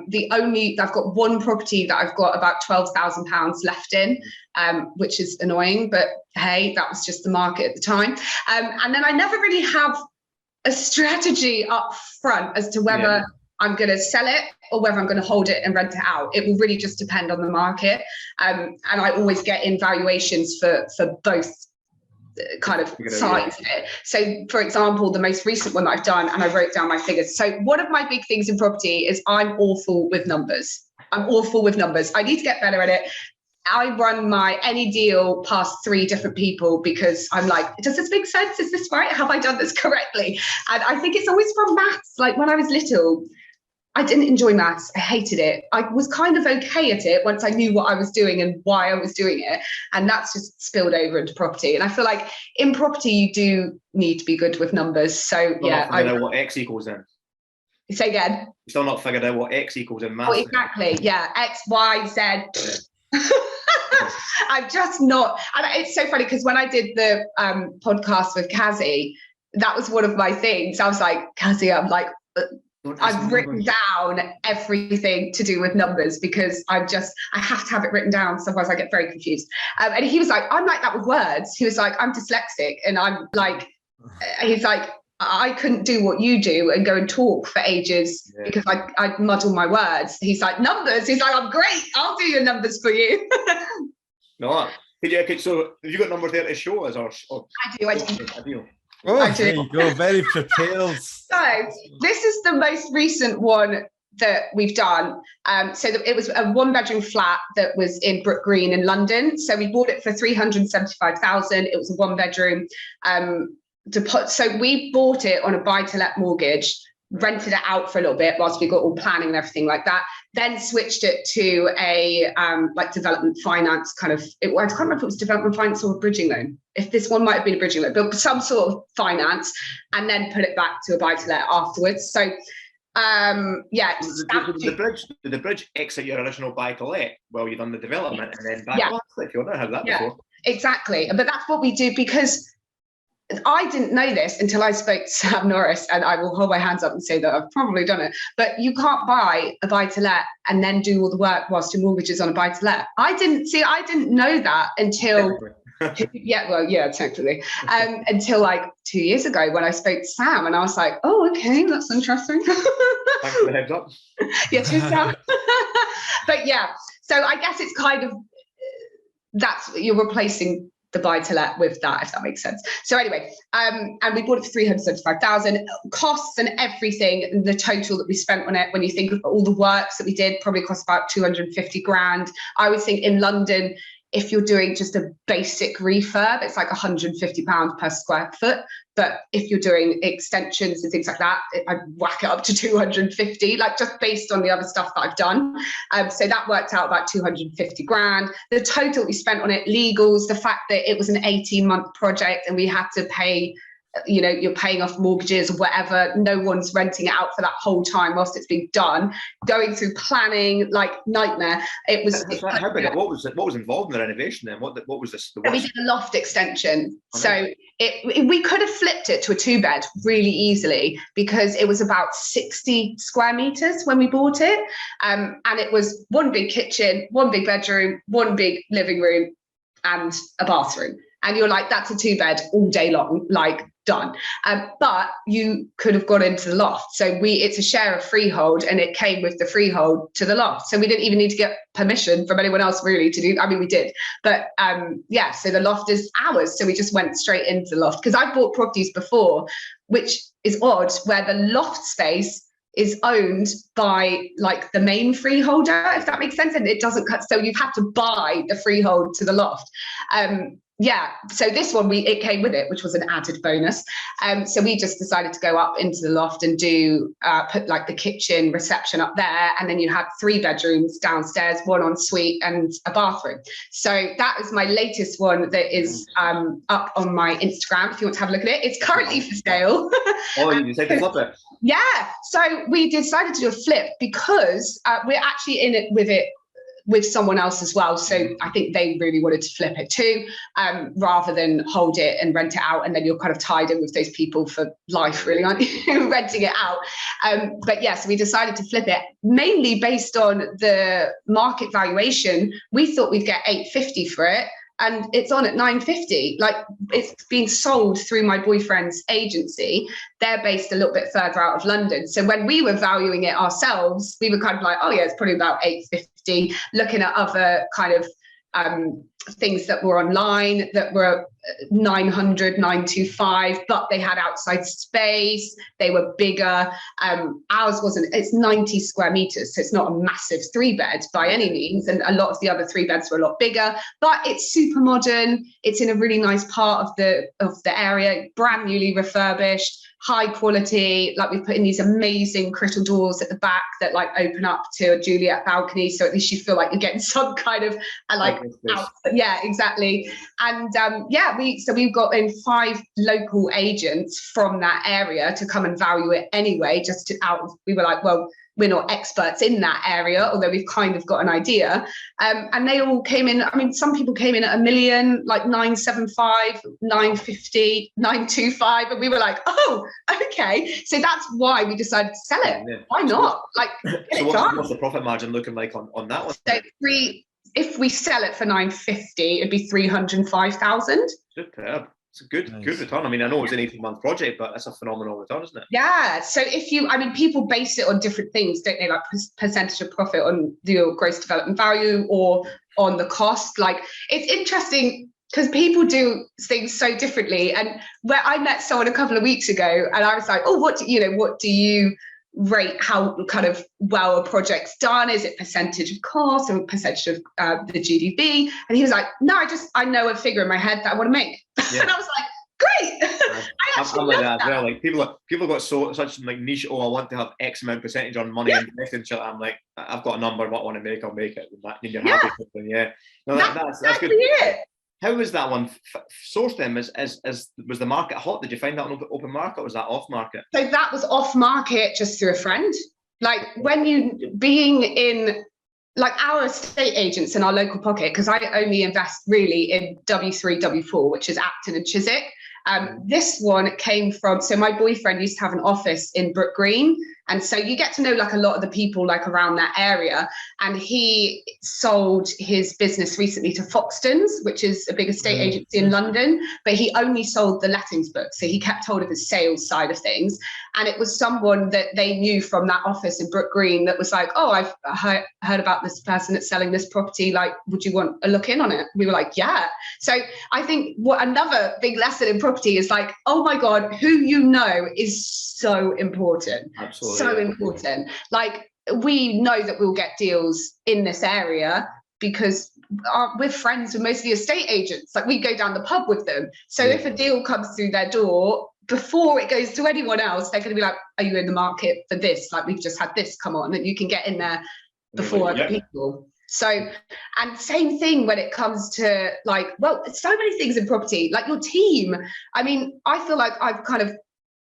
got one property that I've got about £12,000 left in, which is annoying, but hey, that was just the market at the time. And then I never really have a strategy up front as to whether I'm going to sell it or whether I'm going to hold it and rent it out. It will really just depend on the market. And I always get in valuations for both kind of sides of it. So for example, the most recent one that I've done, and I wrote down my figures. So one of my big things in property is I'm awful with numbers. I need to get better at it. I run any deal past 3 different people because I'm like, does this make sense? Is this right? Have I done this correctly? And I think it's always from maths. Like when I was little, I didn't enjoy maths. I hated it. I was kind of okay at it once I knew what I was doing and why I was doing it. And that's just spilled over into property. And I feel like in property, you do need to be good with numbers. So I know what X equals then. Say again. You still not figured out what X equals in maths. Oh, exactly. Yeah. X, Y, Z. I'm just not. And it's so funny because when I did the podcast with Kazi, that was one of my things. I was like, Kazi, I've written down everything to do with numbers because I have to have it written down, otherwise I get very confused. And he was like, I'm like that with words. He was like, I'm dyslexic, and I'm like, he's like, I couldn't do what you do and go and talk for ages because I muddle my words. He's like, numbers. He's like, I'm great. I'll do your numbers for you. No, so have you got numbers there to show us? Or I do. Oh, there you go. Very prepared. So this is the most recent one that we've done. It was a 1-bedroom flat that was in Brook Green in London. So we bought it for 375,000. It was a 1-bedroom. So we bought it on a buy-to-let mortgage, rented it out for a little bit whilst we got all planning and everything like that, then switched it to a development finance kind of, I can't remember if it was development finance or a bridging loan. If this one might have been a bridging loan, but some sort of finance, and then put it back to a buy-to-let afterwards. So Did the bridge exit your original buy-to-let while you've done the development and then back? If you want to have that before. Exactly. But that's what we do because I didn't know this until I spoke to Sam Norris, and I will hold my hands up and say that I've probably done it, but you can't buy a buy-to-let and then do all the work whilst your mortgage is on a buy-to-let. I didn't know that until, technically, until like 2 years ago when I spoke to Sam, and I was like, oh, okay, that's interesting. Thanks for the heads up. Yeah, cheers, Sam. But yeah, so I guess it's kind of, that's, you're replacing the buy-to-let with that, if that makes sense. So anyway, and we bought it for 375,000. Costs and everything, the total that we spent on it, when you think of all the works that we did, probably cost about 250 grand. I would think in London, if you're doing just a basic refurb, it's like £150 per square foot. But if you're doing extensions and things like that, I'd whack it up to 250, like just based on the other stuff that I've done. So that worked out about 250 grand. The total we spent on it, legals, the fact that it was an 18-month project and we had to pay, you know, you're paying off mortgages or whatever, no one's renting it out for that whole time whilst it's being done, going through planning, like nightmare. It was how big, what was involved in the renovation then? What was this? We did a loft extension. So we could have flipped it to a 2-bed really easily, because it was about 60 square meters when we bought it, and it was one big kitchen, one big bedroom, one big living room, and a bathroom. And you're like, that's a 2-bed all day long, like done. But you could have got into the loft. So it's a share of freehold, and it came with the freehold to the loft. So we didn't even need to get permission from anyone else really to do, I mean, we did, but yeah, so the loft is ours. So we just went straight into the loft, because I've bought properties before, which is odd, where the loft space is owned by like the main freeholder, if that makes sense. And it doesn't cut, so you've had to buy the freehold to the loft. Yeah, so this one, it came with it, which was an added bonus. So we just decided to go up into the loft and do put like the kitchen reception up there, and then you have 3 bedrooms downstairs, 1 ensuite and a bathroom. So that is my latest one that is up on my Instagram if you want to have a look at it. It's currently for sale. Oh, you decided to flip it? Yeah, so we decided to do a flip because we're actually in it with someone else as well. So I think they really wanted to flip it too, rather than hold it and rent it out. And then you're kind of tied in with those people for life, really, aren't you? Renting it out. But yes, so we decided to flip it mainly based on the market valuation. We thought we'd get 850 for it, and it's on at 950. Like, it's being sold through my boyfriend's agency. They're based a little bit further out of London. So when we were valuing it ourselves, we were kind of like, oh yeah, it's probably about 850, looking at other kind of things that were online that were 900, 925, but they had outside space, they were bigger. Ours wasn't, it's 90 square meters, so it's not a massive 3-bed by any means, and a lot of the other 3-beds were a lot bigger, but it's super modern. It's in a really nice part of the area, brand newly refurbished, high quality. Like, we've put in these amazing crystal doors at the back that like open up to a Juliet balcony, so at least you feel like you're getting some kind of yeah, exactly. And yeah, we've got in 5 local agents from that area to come and value it anyway, just to we were like, well, we're not experts in that area, although we've kind of got an idea. And they all came in, I mean, some people came in at $1 million, like 975, 950, 925. And we were like, oh, okay. So that's why we decided to sell it. Yeah. Why not? Like, so what's the profit margin looking like on that one? So if we sell it for 950, it'd be 305,000. Superb. It's a good return. I mean, I know it's an 18-month project, but that's a phenomenal return, isn't it? Yeah. So people base it on different things, don't they? Like percentage of profit on your gross development value or on the cost. Like, it's interesting because people do things so differently. And where I met someone a couple of weeks ago, and I was like, oh, what do you rate how kind of well a project's done? Is it percentage of cost or percentage of the GDP? And he was like, no, I know a figure in my head that I want to make. Yeah. And I was like, great. I'm like that as well. Like, people got such like niche, I want to have X amount percentage on money invested. So I'm like, I've got a number, what I want to make, I'll make it. And you're happy with something. Yeah. No, that's good. It. How was that one sourced then? Was the market hot? Did you find that on open market, or was that off market? So that was off market, just through a friend. Like, when you being in like our estate agents in our local pocket, because I only invest really in W3, W4, which is Acton and Chiswick. This one came from, so my boyfriend used to have an office in Brook Green. And so you get to know like a lot of the people like around that area. And he sold his business recently to Foxtons, which is a big estate agency in London, but he only sold the lettings book. So he kept hold of his sales side of things. And it was someone that they knew from that office in Brook Green that was like, oh, I've heard about this person that's selling this property. Like, would you want a look in on it? We were like, yeah. So I think what another big lesson in property is like, oh my God, who you know is so important. Absolutely. So important. Like, we know that we'll get deals in this area because we're friends with most of the estate agents. Like, we go down the pub with them. So if a deal comes through their door, before it goes to anyone else, they're going to be like, are you in the market for this? Like, we've just had this come on, and you can get in there before other people. So, and same thing when it comes to like, well, so many things in property, like your team. I mean, I feel like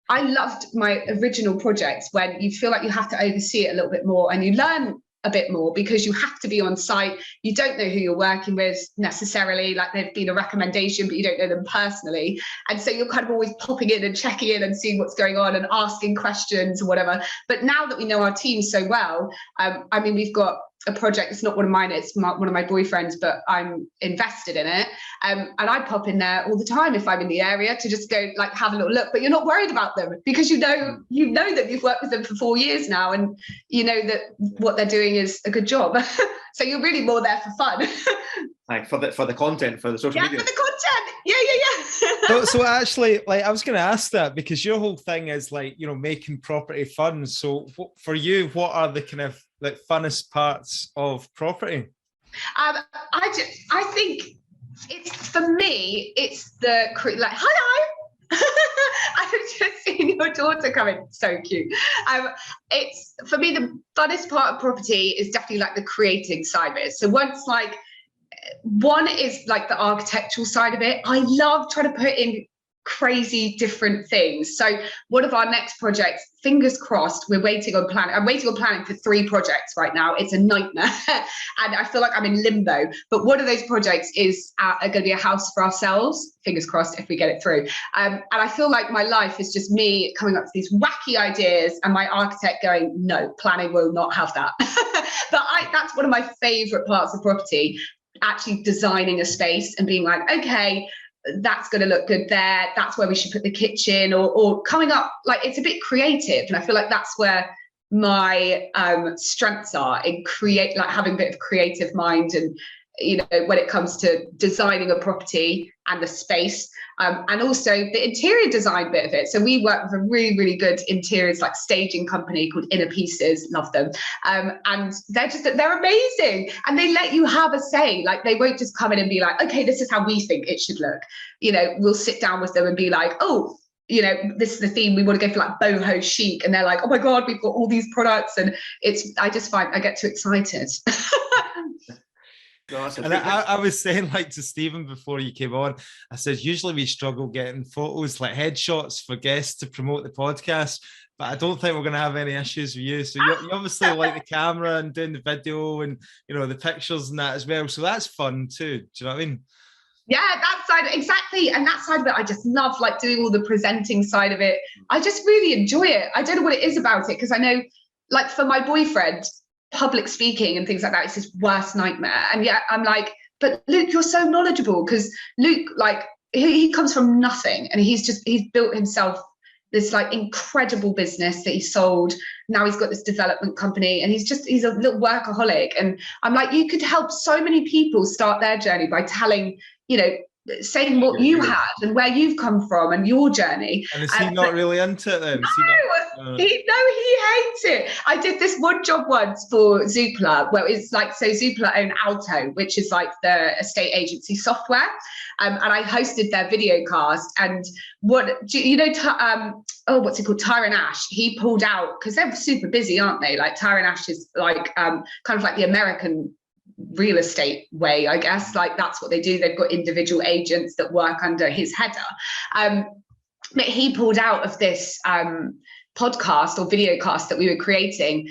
I loved my original projects when you feel like you have to oversee it a little bit more and you learn a bit more because you have to be on site. You don't know who you're working with necessarily, like they've been a recommendation, but you don't know them personally. And so you're kind of always popping in and checking in and seeing what's going on and asking questions or whatever. But now that we know our team so well, I mean, we've got a project, it's not one of mine, it's one of my boyfriend's, but I'm invested in it. And I pop in there all the time if I'm in the area to just go like have a little look, but you're not worried about them because you know that you've worked with them for 4 years now and you know that what they're doing is a good job. So you're really more there for fun. Like for the content, for the social media. For the content. Yeah. So actually, like, I was going to ask that because your whole thing is like, you know, making property fun. So for you, what are the kind of like funnest parts of property? I think it's, for me, it's the like, hello. I've just seen your daughter coming. So cute. It's, for me, the funnest part of property is definitely like the creating side of it. So once like, one is like the architectural side of it. I love trying to put in crazy different things. So one of our next projects, fingers crossed, we're waiting on planning. I'm waiting on planning for 3 projects right now. It's a nightmare. And I feel like I'm in limbo. But one of those projects is going to be a house for ourselves. Fingers crossed if we get it through. And I feel like my life is just me coming up with these wacky ideas and my architect going, no, planning will not have that. But that's one of my favorite parts of property, actually designing a space and being like, okay, that's going to look good there. That's where we should put the kitchen, or coming up, like, it's a bit creative. And I feel like that's where my strengths are, in like having a bit of creative mind. And, you know, when it comes to designing a property and the space, and also the interior design bit of it. So we work with a really, really good interiors like staging company called Inner Pieces. Love them. And they're amazing. And they let you have a say. Like, they won't just come in and be like, okay, this is how we think it should look. You know, we'll sit down with them and be like, oh, you know, this is the theme, we want to go for like boho chic. And they're like, oh my God, we've got all these products. And I just find I get too excited. And I was saying, like, to Stephen before you came on, I said, usually we struggle getting photos, like headshots for guests to promote the podcast, but I don't think we're going to have any issues with you. So you obviously like the camera and doing the video and, you know, the pictures and that as well. So that's fun too. Do you know what I mean? Yeah, that side, exactly. And that side of it, I just love, like, doing all the presenting side of it. I just really enjoy it. I don't know what it is about it, because I know, like, for my boyfriend, public speaking and things like that, it's his worst nightmare. And yet I'm like, but Luke, you're so knowledgeable, because Luke, like, he comes from nothing, and he's built himself this like incredible business that he sold. Now he's got this development company, and he's a little workaholic. And I'm like, you could help so many people start their journey by telling, you know, saying what you had and where you've come from and your journey. And is he not really into it then? He hates it. I did this one job once for Zoopla, where it's like, so Zoopla own Alto, which is like the estate agency software. And I hosted their video cast. And what's it called? Tyron Ash. He pulled out, because they're super busy, aren't they? Like, Tyron Ash is like kind of like the American real estate way, I guess. Like, that's what they do. They've got individual agents that work under his header. But he pulled out of this podcast or video cast that we were creating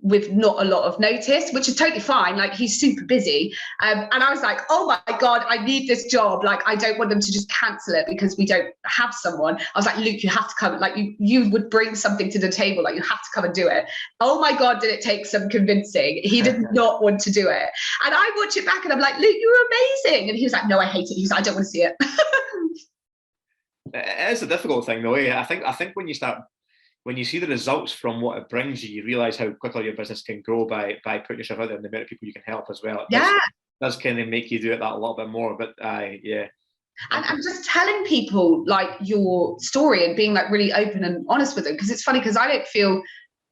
with not a lot of notice, which is totally fine. Like, he's super busy. And I was like, oh my God, I need this job. Like, I don't want them to just cancel it because we don't have someone. I was like, Luke, you have to come. Like, you would bring something to the table. Like, you have to come and do it. Oh my God, did it take some convincing? He did not want to do it. And I watch it back and I'm like, Luke, you were amazing. And he was like, no, I hate it. He was like, I don't want to see it. It's a difficult thing though. I think when you see the results from what it brings you, you realise how quickly your business can grow by putting yourself out there and the amount of people you can help as well. It does kind of make you do it that a little bit more. But yeah. And just telling people like your story and being like really open and honest with them, because it's funny because I don't feel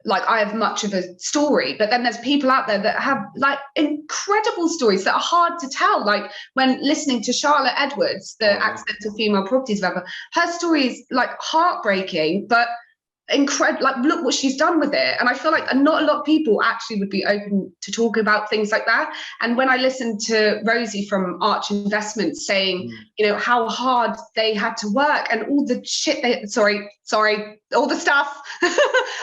like I have much of a story, but then there's people out there that have like incredible stories that are hard to tell. Like when listening to Charlotte Edwards, the accidental female property developer, her story is like heartbreaking, but incredible. Like, look what she's done with it. And I feel like not a lot of people actually would be open to talk about things like that. And when I listened to Rosie from Arch Investments saying, you know, how hard they had to work and all the shit they, sorry, all the stuff,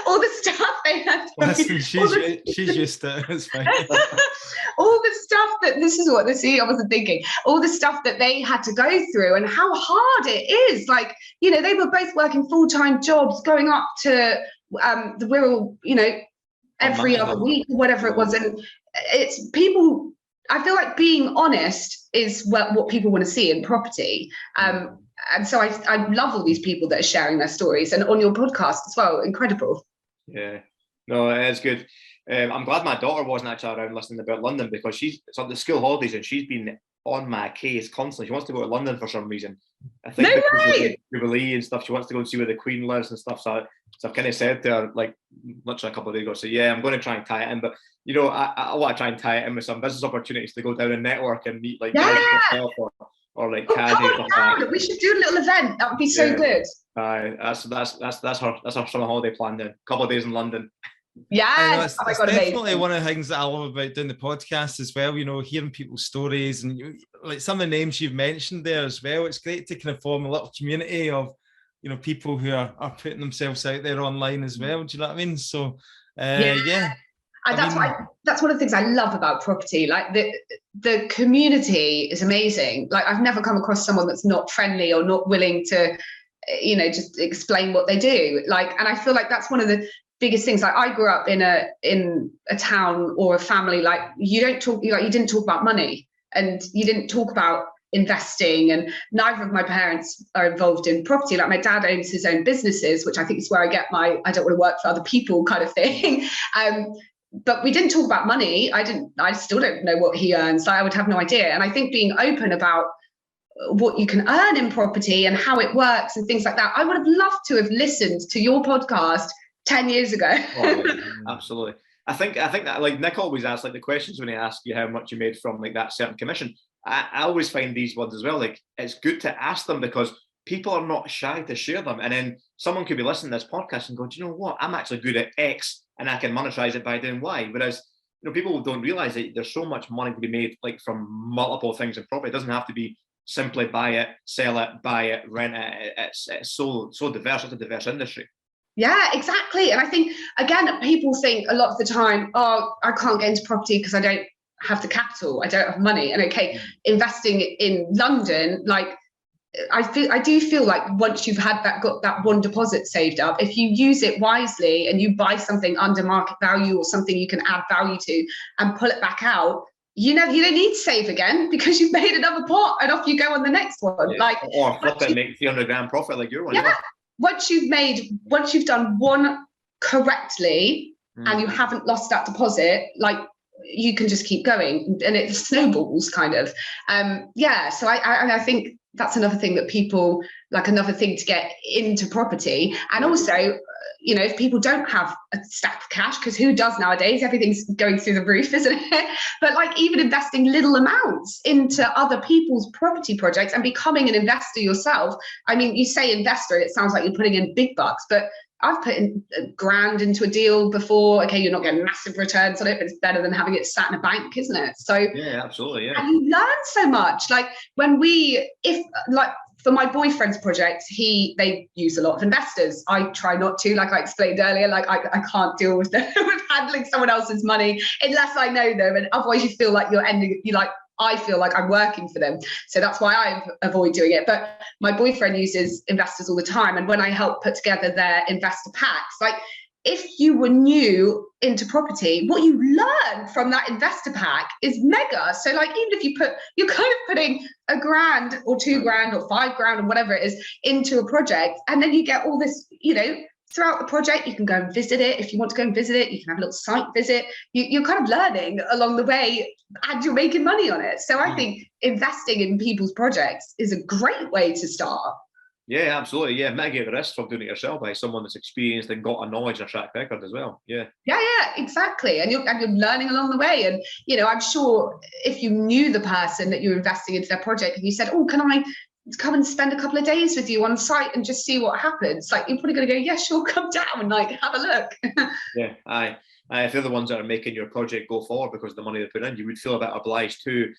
all the stuff they had to Listen, she's used to it. It's fine. All the stuff that, this is what the CEO wasn't thinking, all the stuff that they had to go through and how hard it is. Like, you know, they were both working full-time jobs, going up to the Wirral, you know, every other week, whatever it was. And it's people, I feel like being honest is what people want to see in property. And so I love all these people that are sharing their stories, and on your podcast as well. Incredible. Yeah, no, it's good. I'm glad my daughter wasn't actually around listening about London, because it's on the school holidays and she's been on my case constantly. She wants to go to London for some reason. I think because of the Jubilee and stuff, she wants to go and see where the Queen lives and stuff. So I've kind of said to her, like, literally a couple of days ago, so yeah, I'm going to try and tie it in. But, you know, I want to try and tie it in with some business opportunities to go down and network and meet, like, myself or like Caddy. We should do a little event. That would be so good. That's her summer holiday plan then. A couple of days in London. Yeah, it's definitely one of the things that I love about doing the podcast as well, you know, hearing people's stories and like some of the names you've mentioned there as well. It's great to kind of form a little community of, you know, people who are putting themselves out there online as well. Do you know what I mean? So yeah. That's one of the things I love about property. Like the community is amazing. Like, I've never come across someone that's not friendly or not willing to, you know, just explain what they do. Like, and I feel like that's one of the biggest things. Like, I grew up in a town or a family, like, you didn't talk about money and you didn't talk about investing, and neither of my parents are involved in property. Like, my dad owns his own businesses, which I think is where I get my I don't want to work for other people kind of thing. But we didn't talk about money. I still don't know what he earns. So I would have no idea. And I think being open about what you can earn in property and how it works and things like that. I would have loved to have listened to your podcast 10 years ago. Absolutely. I think that, like, Nick always asks, like, the questions when he asks you how much you made from, like, that certain commission. I always find these ones as well, like, it's good to ask them because people are not shy to share them. And then someone could be listening to this podcast and go, do you know what? I'm actually good at X and I can monetize it by doing Y. Whereas, you know, people don't realize that there's so much money to be made, like, from multiple things in property. It doesn't have to be simply buy it, sell it, buy it, rent it. It's so diverse. It's a diverse industry. Yeah, exactly. And I think, again, people think a lot of the time, oh, I can't get into property because I don't have the capital. I don't have money. And okay, investing in London, like, I do feel like once you've got that one deposit saved up, if you use it wisely and you buy something under market value or something you can add value to and pull it back out, you don't need to save again because you've made another pot and off you go on the next one. Yeah. Like, or flip it and make 300 grand profit like you're one. Yeah. Once you've done one correctly and you haven't lost that deposit, like, you can just keep going and it snowballs kind of. So I think that's another thing that people, like, another thing to get into property. And also, you know, if people don't have a stack of cash, because who does nowadays? Everything's going through the roof, isn't it? But, like, even investing little amounts into other people's property projects and becoming an investor yourself. I mean, you say investor, it sounds like you're putting in big bucks, but I've put in $1,000 into a deal before. Okay, you're not getting massive returns on it, but it's better than having it sat in a bank, isn't it? So yeah, absolutely, yeah. And you learn so much. Like, for my boyfriend's project, they use a lot of investors. I try not to, like I explained earlier, like I can't deal with with handling someone else's money unless I know them. And otherwise you feel like I feel like I'm working for them. So that's why I avoid doing it. But my boyfriend uses investors all the time. And when I help put together their investor packs, like if you were new into property, what you learn from that investor pack is mega. So like, even if you're kind of putting $1,000 or $2,000 or $5,000 or whatever it is into a project, and then you get all this, throughout the project, you can go and visit it. If you want to go and visit it, you can have a little site visit. You're kind of learning along the way and you're making money on it. So I think investing in people's projects is a great way to start. Yeah, absolutely. Yeah, mitigate the risk of doing it yourself by someone that's experienced and got a knowledge and a track record as well. Yeah, exactly. And you're learning along the way. And I'm sure if you knew the person that you're investing into their project and you said, "Oh, can I come and spend a couple of days with you on site and just see what happens?" Like, you're probably going to go, "Yeah, sure, come down and like have a look." Yeah, if they're the ones that are making your project go forward because of the money they put in, you would feel a bit obliged to,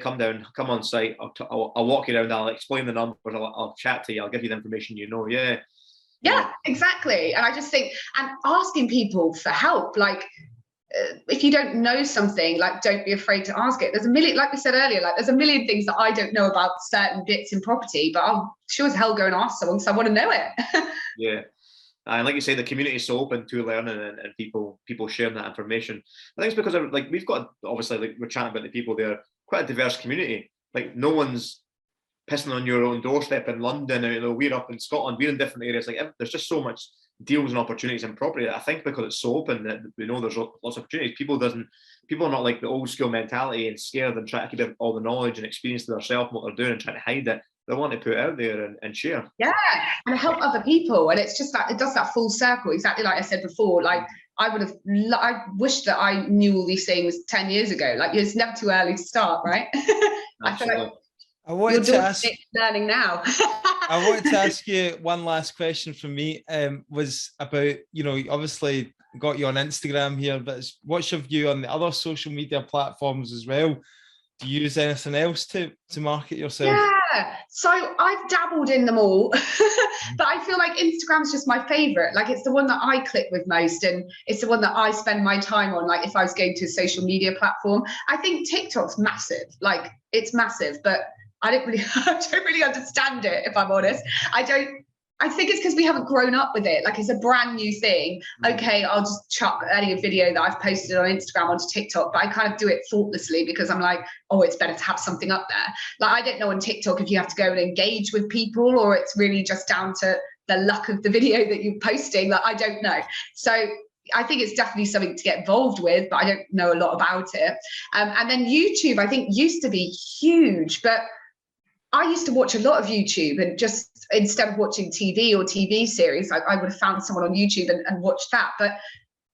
come down, come on site. I'll walk you around. I'll explain the numbers. I'll chat to you. I'll give you the information. Yeah, exactly. And I just think, and asking people for help, like, if you don't know something, like, don't be afraid to ask it. There's a million, like we said earlier, like there's a million things that I don't know about certain bits in property, but I'll sure as hell go and ask someone because I want to know it. Yeah. And like you say, the community is so open to learning and people sharing that information. I think it's because we've got, obviously, like we're chatting about the people there, quite a diverse community. Like, no one's pissing on your own doorstep in London. We're up in Scotland, we're in different areas. Like, there's just so much deals and opportunities in property. I think because it's so open that we know there's lots of opportunities. People are not like the old school mentality and scared and try to keep all the knowledge and experience to themselves what they're doing and trying to hide it. They want to put it out there and share. Yeah, and help other people. And it's just that it does that full circle, exactly like I said before. Like, I wish that I knew all these things 10 years ago. Like, it's never too early to start, right? I feel like I wanted to ask, learning now. I wanted to ask you one last question from me. Was about, obviously got you on Instagram here, but what's your view on the other social media platforms as well? Do you use anything else to market yourself? Yeah, so I've dabbled in them all, but I feel like Instagram's just my favorite. Like, it's the one that I click with most, and it's the one that I spend my time on. Like, if I was going to a social media platform, I think TikTok's massive. Like, it's massive, but I don't really understand it, if I'm honest. I think it's because we haven't grown up with it. Like, it's a brand new thing. Okay, I'll just chuck any video that I've posted on Instagram onto TikTok, but I kind of do it thoughtlessly because I'm like, oh, it's better to have something up there. Like, I don't know on TikTok if you have to go and engage with people or it's really just down to the luck of the video that you're posting. Like, I don't know. So I think it's definitely something to get involved with, but I don't know a lot about it. And then YouTube, I think, used to be huge, but I used to watch a lot of YouTube, and just instead of watching TV or TV series, I would have found someone on YouTube and watched that. But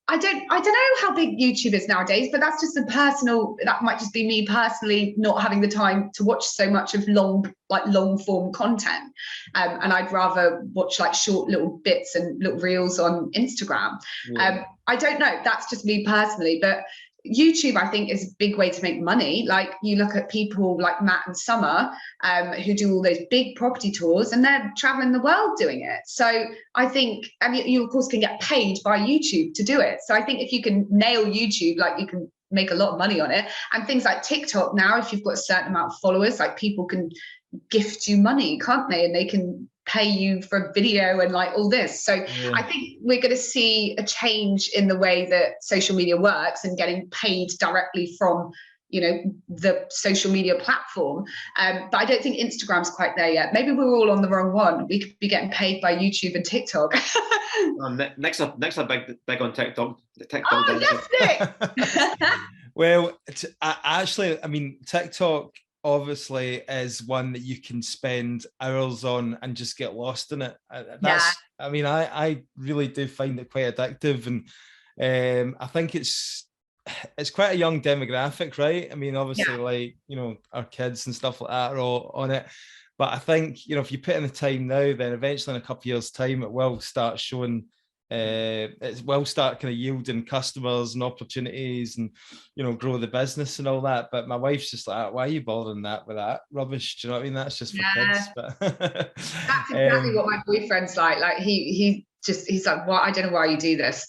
I don't know how big YouTube is nowadays, but that's just that might just be me personally not having the time to watch so much of long form content. And I'd rather watch like short little bits and little reels on Instagram. Yeah. I don't know, that's just me personally, but YouTube, I think, is a big way to make money. Like, you look at people like Matt and Summer, who do all those big property tours, and they're traveling the world doing it. So I think, and you of course can get paid by YouTube to do it. So I think if you can nail YouTube, like, you can make a lot of money on it. And things like TikTok now, if you've got a certain amount of followers, like, people can gift you money, can't they? And they can pay you for a video and like all this. So yeah. I think we're going to see a change in the way that social media works and getting paid directly from, the social media platform. But I don't think Instagram's quite there yet. Maybe we're all on the wrong one. We could be getting paid by YouTube and TikTok. Next up, big on TikTok. Oh, yes, Nick. Well, I mean, TikTok obviously is one that you can spend hours on and just get lost in it. I mean, I really do find it quite addictive, and I think it's quite a young demographic, right? I mean, obviously, like, our kids and stuff like that are all on it, but I think, if you put in the time now, then eventually in a couple of years' time, it will start showing it will start kind of yielding customers and opportunities, and grow the business and all that. But my wife's just like, why are you bothering that with that rubbish? Do you know what I mean? That's just for kids. But that's exactly what my boyfriend's like. Like he's like, what? I don't know why you do this.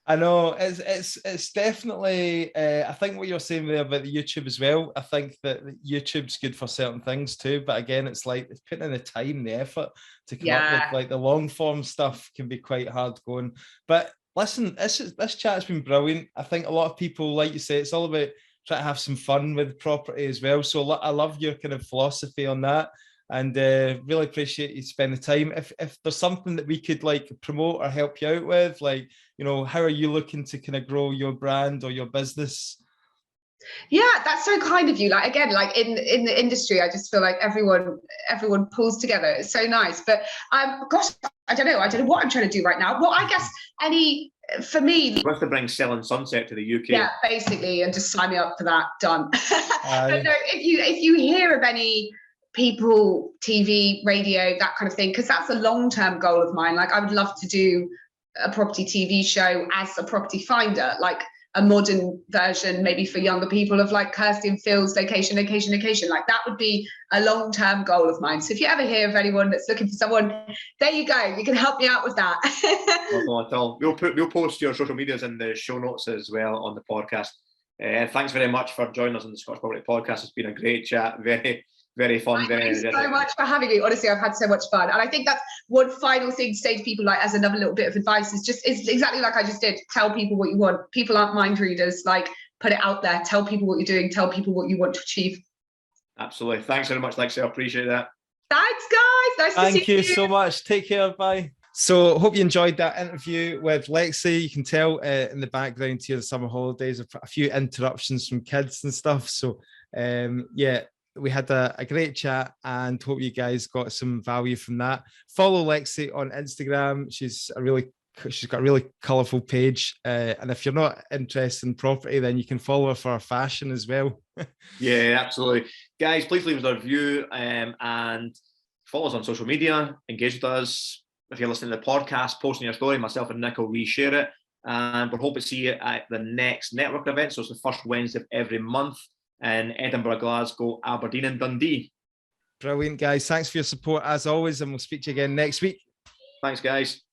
I know it's definitely. I think what you're saying there about the YouTube as well. I think that YouTube's good for certain things too, but again, it's like it's putting in the time, the effort to come up with, like, the long form stuff can be quite hard going. But listen, this chat has been brilliant. I think a lot of people, like you say, it's all about trying to have some fun with property as well. So I love your kind of philosophy on that. And really appreciate you spending the time. If there's something that we could like promote or help you out with, like, how are you looking to kind of grow your brand or your business? Yeah, that's so kind of you. Like, again, like in the industry, I just feel like everyone pulls together. It's so nice. But gosh, I don't know what I'm trying to do right now. Well, I guess for me, we have to bring Selling Sunset to the UK. Yeah, basically, and just sign me up for that. Done. But no, if you hear of any people, TV, radio, that kind of thing, because that's a long-term goal of mine. Like, I would love to do a property TV show as a property finder, like a modern version, maybe for younger people, of like Kirsty and Phil's Location. Like, that would be a long-term goal of mine. So if you ever hear of anyone that's looking for someone, there you go. You can help me out with that. Not at all. We'll post your social medias in the show notes as well on the podcast. Thanks very much for joining us on the Scottish Property Podcast. It's been a great chat. Very fun. Thank you so much for having me. Honestly, I've had so much fun. And I think that's one final thing to say to people, like, as another little bit of advice, is exactly like I just did. Tell people what you want. People aren't mind readers. Like, put it out there. Tell people what you're doing. Tell people what you want to achieve. Absolutely. Thanks very much, Lexie. I appreciate that. Thanks, guys. Nice to see you. Thank you so much. Take care. Bye. So hope you enjoyed that interview with Lexie. You can tell in the background here, the summer holidays, a few interruptions from kids and stuff. So yeah, we had a great chat and hope you guys got some value from that. Follow Lexie on Instagram. She's got a really colourful page. And if you're not interested in property, then you can follow her for her fashion as well. Yeah, absolutely. Guys, please leave us a review and follow us on social media, engage with us. If you're listening to the podcast, posting your story, myself and Nick will reshare it. And we're hoping to see you at the next network event. So it's the first Wednesday of every month in Edinburgh, Glasgow, Aberdeen and Dundee. Brilliant, guys. Thanks for your support as always, and we'll speak to you again next week. Thanks, guys.